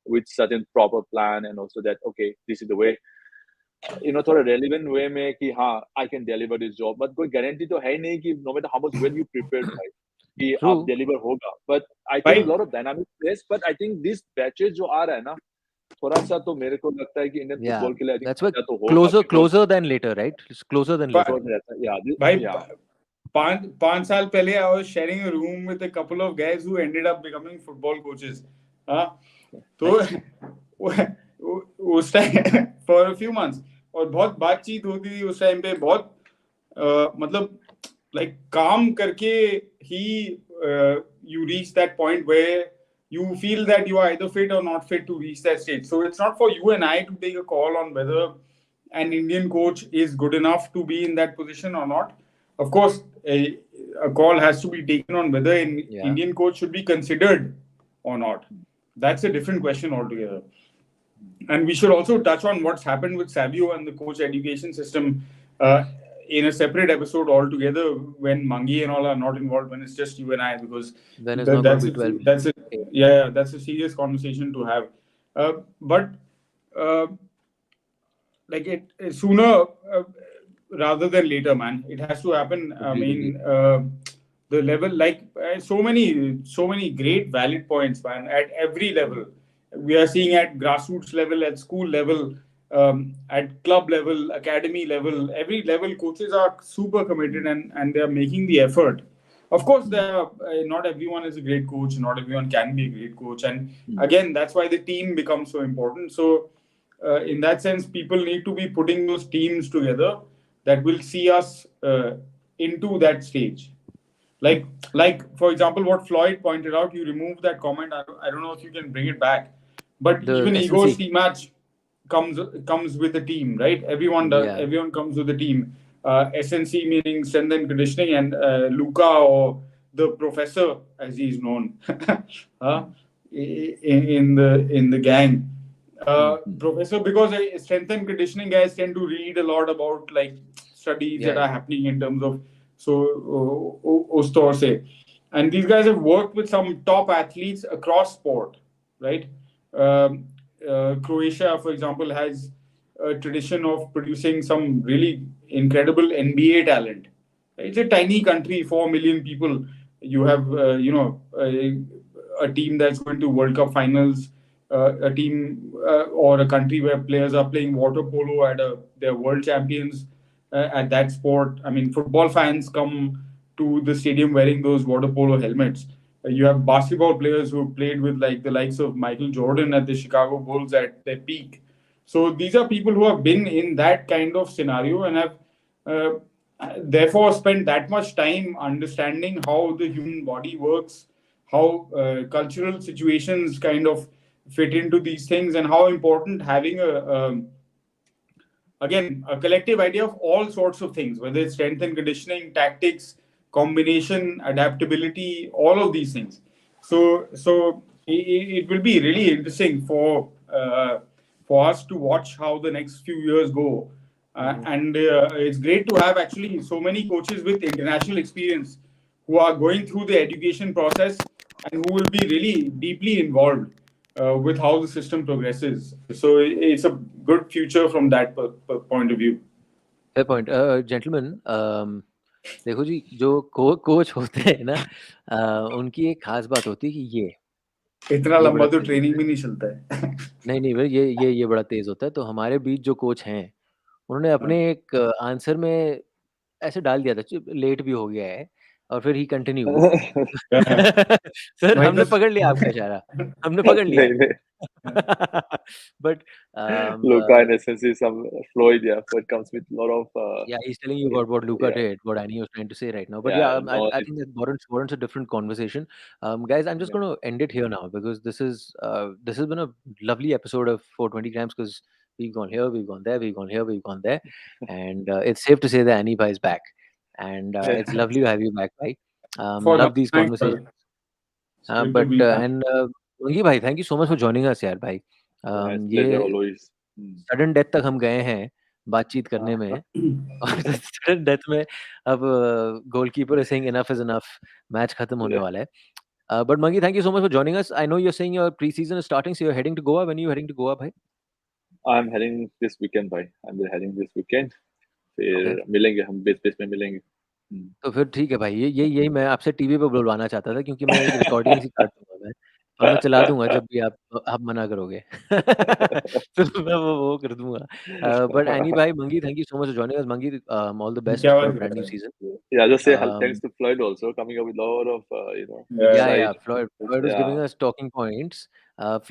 with certain proper plan, and also that, okay, this is the way, you know, थोड़ा relevant way में कि हाँ, I can deliver this job, but कोई guarantee तो है नहीं कि no matter how much well you prepared, भाई, कि आप deliver होगा. But I think a lot of dynamic plays, but I think this batches जो आ रहा है ना, थोड़ा सा तो मेरे को लगता है कि इंडियन फुटबॉल के लिए I think that's what closer than later, right? It's closer than later. भाई 5 साल पहले I was sharing a room with a couple of guys who ended up becoming football coaches. तो उस time for a few months और बहुत बातचीत होती थी उस टाइम पे, बहुत मतलब like काम करके ही you reach that point where you feel that you are either fit or not fit to reach that stage. So it's not for you and I to take a call on whether an Indian coach is good enough to be in that position or not. Of course, a call has to be taken on whether an Indian coach should be considered or not. That's a different question altogether. And we should also touch on what's happened with Savio and the coach education system in a separate episode altogether, when Mangi and all are not involved, when it's just you and I, because that's a serious conversation to have. But like it sooner rather than later, man. It has to happen. I mean, the level, like so many great valid points, man, at every level. We are seeing at grassroots level, at school level, at club level, academy level, every level, coaches are super committed and they are making the effort. Of course, not everyone is a great coach. Not everyone can be a great coach. And again, that's why the team becomes so important. So in that sense, people need to be putting those teams together that will see us into that stage. Like for example, what Floyd pointed out, you removed that comment. I don't know if you can bring it back. But even Igor Stimac comes with the team, right? Everyone does. Yeah. Everyone comes with the team. SNC meaning strength and conditioning, and Luca, or the professor as he's known in the gang. Professor, because strength and conditioning guys tend to read a lot about like studies that are happening in terms of Ostorse. And these guys have worked with some top athletes across sport, right? Croatia, for example, has a tradition of producing some really incredible NBA talent. It's a tiny country, 4 million people. You have, a team that's going to World Cup finals, a team or a country where players are playing water polo they're world champions at that sport. I mean, football fans come to the stadium wearing those water polo helmets. You have basketball players who played with like the likes of Michael Jordan at the Chicago Bulls at their peak. So these are people who have been in that kind of scenario and have therefore spent that much time understanding how the human body works, how cultural situations kind of fit into these things, and how important having a collective idea of all sorts of things, whether it's strength and conditioning, tactics, combination, adaptability, all of these things. So it will be really interesting for us to watch how the next few years go. And it's great to have actually so many coaches with international experience who are going through the education process and who will be really deeply involved with how the system progresses. So it's a good future from that point of view. Fair point. Gentlemen, देखो जी, जो coach होते हैं ना, उनकी एक खास बात होती है कि इतना लंबा तो ट्रेनिंग भी नहीं चलता है। नहीं भाई, ये बड़ा तेज होता है। तो हमारे बीच जो कोच हैं, उन्होंने अपने एक आंसर में ऐसे डाल दिया था, लेट भी हो गया है, और फिर ही कंटिन्यू सर हमने पकड़ लिया आपका इशारा, हमने पकड़ लिया। But Luca, in essence, is some Floyd, yeah, but comes with a lot of yeah, he's telling you about what Luca yeah, did, what Annie was trying to say right now. But yeah, yeah, no, I think that warrants a different conversation. Guys, I'm just yeah, going to end it here now because this has been a lovely episode of 420 grams because we've gone here, we've gone there, we've gone here, we've gone there, and it's safe to say that Annie Bhai is back, and it's lovely to have you back, Bhai. For now, Love these thanks, conversations. brother. It's good to But be back. and Mangi Bhai, thank you so much for joining us, यार भाई. yeah, it's pleasure ये always. Sudden death तक हम गए हैं बातचीत करने में और सडन डेथ में अब goalkeeper is saying enough is enough match खत्म होने Yeah, वाला है but Mangi, thank you so much for joining us. I know you're saying your pre-season is starting, so you're heading to Goa. When are you heading to Goa, bhai? I'm heading this weekend, bhai. I'm heading this weekend. Okay. फिर मिलेंगे हम base में मिलेंगे. तो फिर ठीक है भाई, ये यही मैं आपसे टीवी पे बुलवाना चाहता था क्योंकि मैं एक रिकॉर्डिंग सी काट दूंगा मैं और मैं चला दूंगा जब भी आप मना करोगे. तो मैं वो कर दूंगा. But Annie bhai, Mangi, thank you so much for joining us. Mangi, all the best क्या for a बात brand new कर season. Yeah, just say thanks Um, to Floyd also coming up with a lot of Yeah. yeah, insight. Floyd was giving Yeah, us talking points.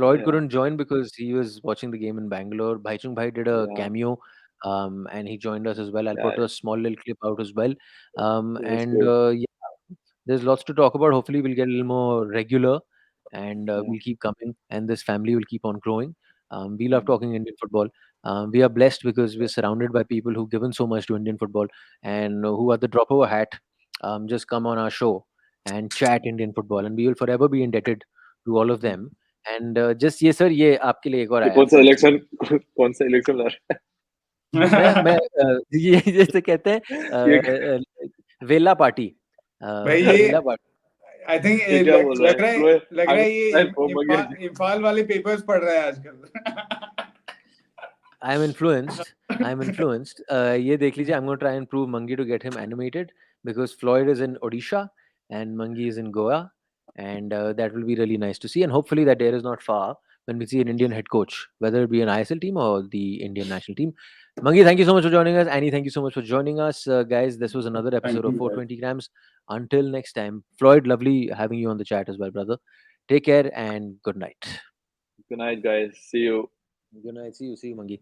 Floyd yeah, couldn't join because he was watching the game in Bangalore. Bhaichung Bhai did a yeah, cameo, and he joined us as well. I'll yeah. put a small little clip out as well. It was And good. yeah, there's lots to talk about. Hopefully, we'll get a little more regular, and Yeah. we'll keep coming, and this family will keep on growing. We love Mm. talking Indian football. We are blessed because we're surrounded by people who've given so much to Indian football and who, at the drop of a hat, just come on our show and chat Indian football, and we will forever be indebted to all of them. And just ये sir ये आपके लिए एक और ये आया कौन first. सा इलेक्शन कौन सा इलेक्शन लड़ रहा मैं ये जैसे कहते हैं है ये वेला पार्टी भाई ये वेला पार्टी. आई थिंक ये क्या बोल रहा है फ्लोए लग रहा है ये आई फ्रॉम अगेन इम्फाल वाले पेपर्स पढ़ रहा है आजकल. I'm influenced. I'm influenced. ये देख लीजिए. I'm going to try and prove Mangi to get him animated because Floyd is in Odisha and Mangi is in Goa, and that will be really nice to see. And hopefully that day is not far when we see an Indian head coach, whether it be an ISL team or the Indian national team. Mangi, thank you so much for joining us. Annie, thank you so much for joining us, guys. This was another Thank episode you, of guys. 420 grams. Until next time, Floyd, lovely having you on the chat as well, brother. Take care and good night. Good night, guys. See you. Good night. See you, Mangi.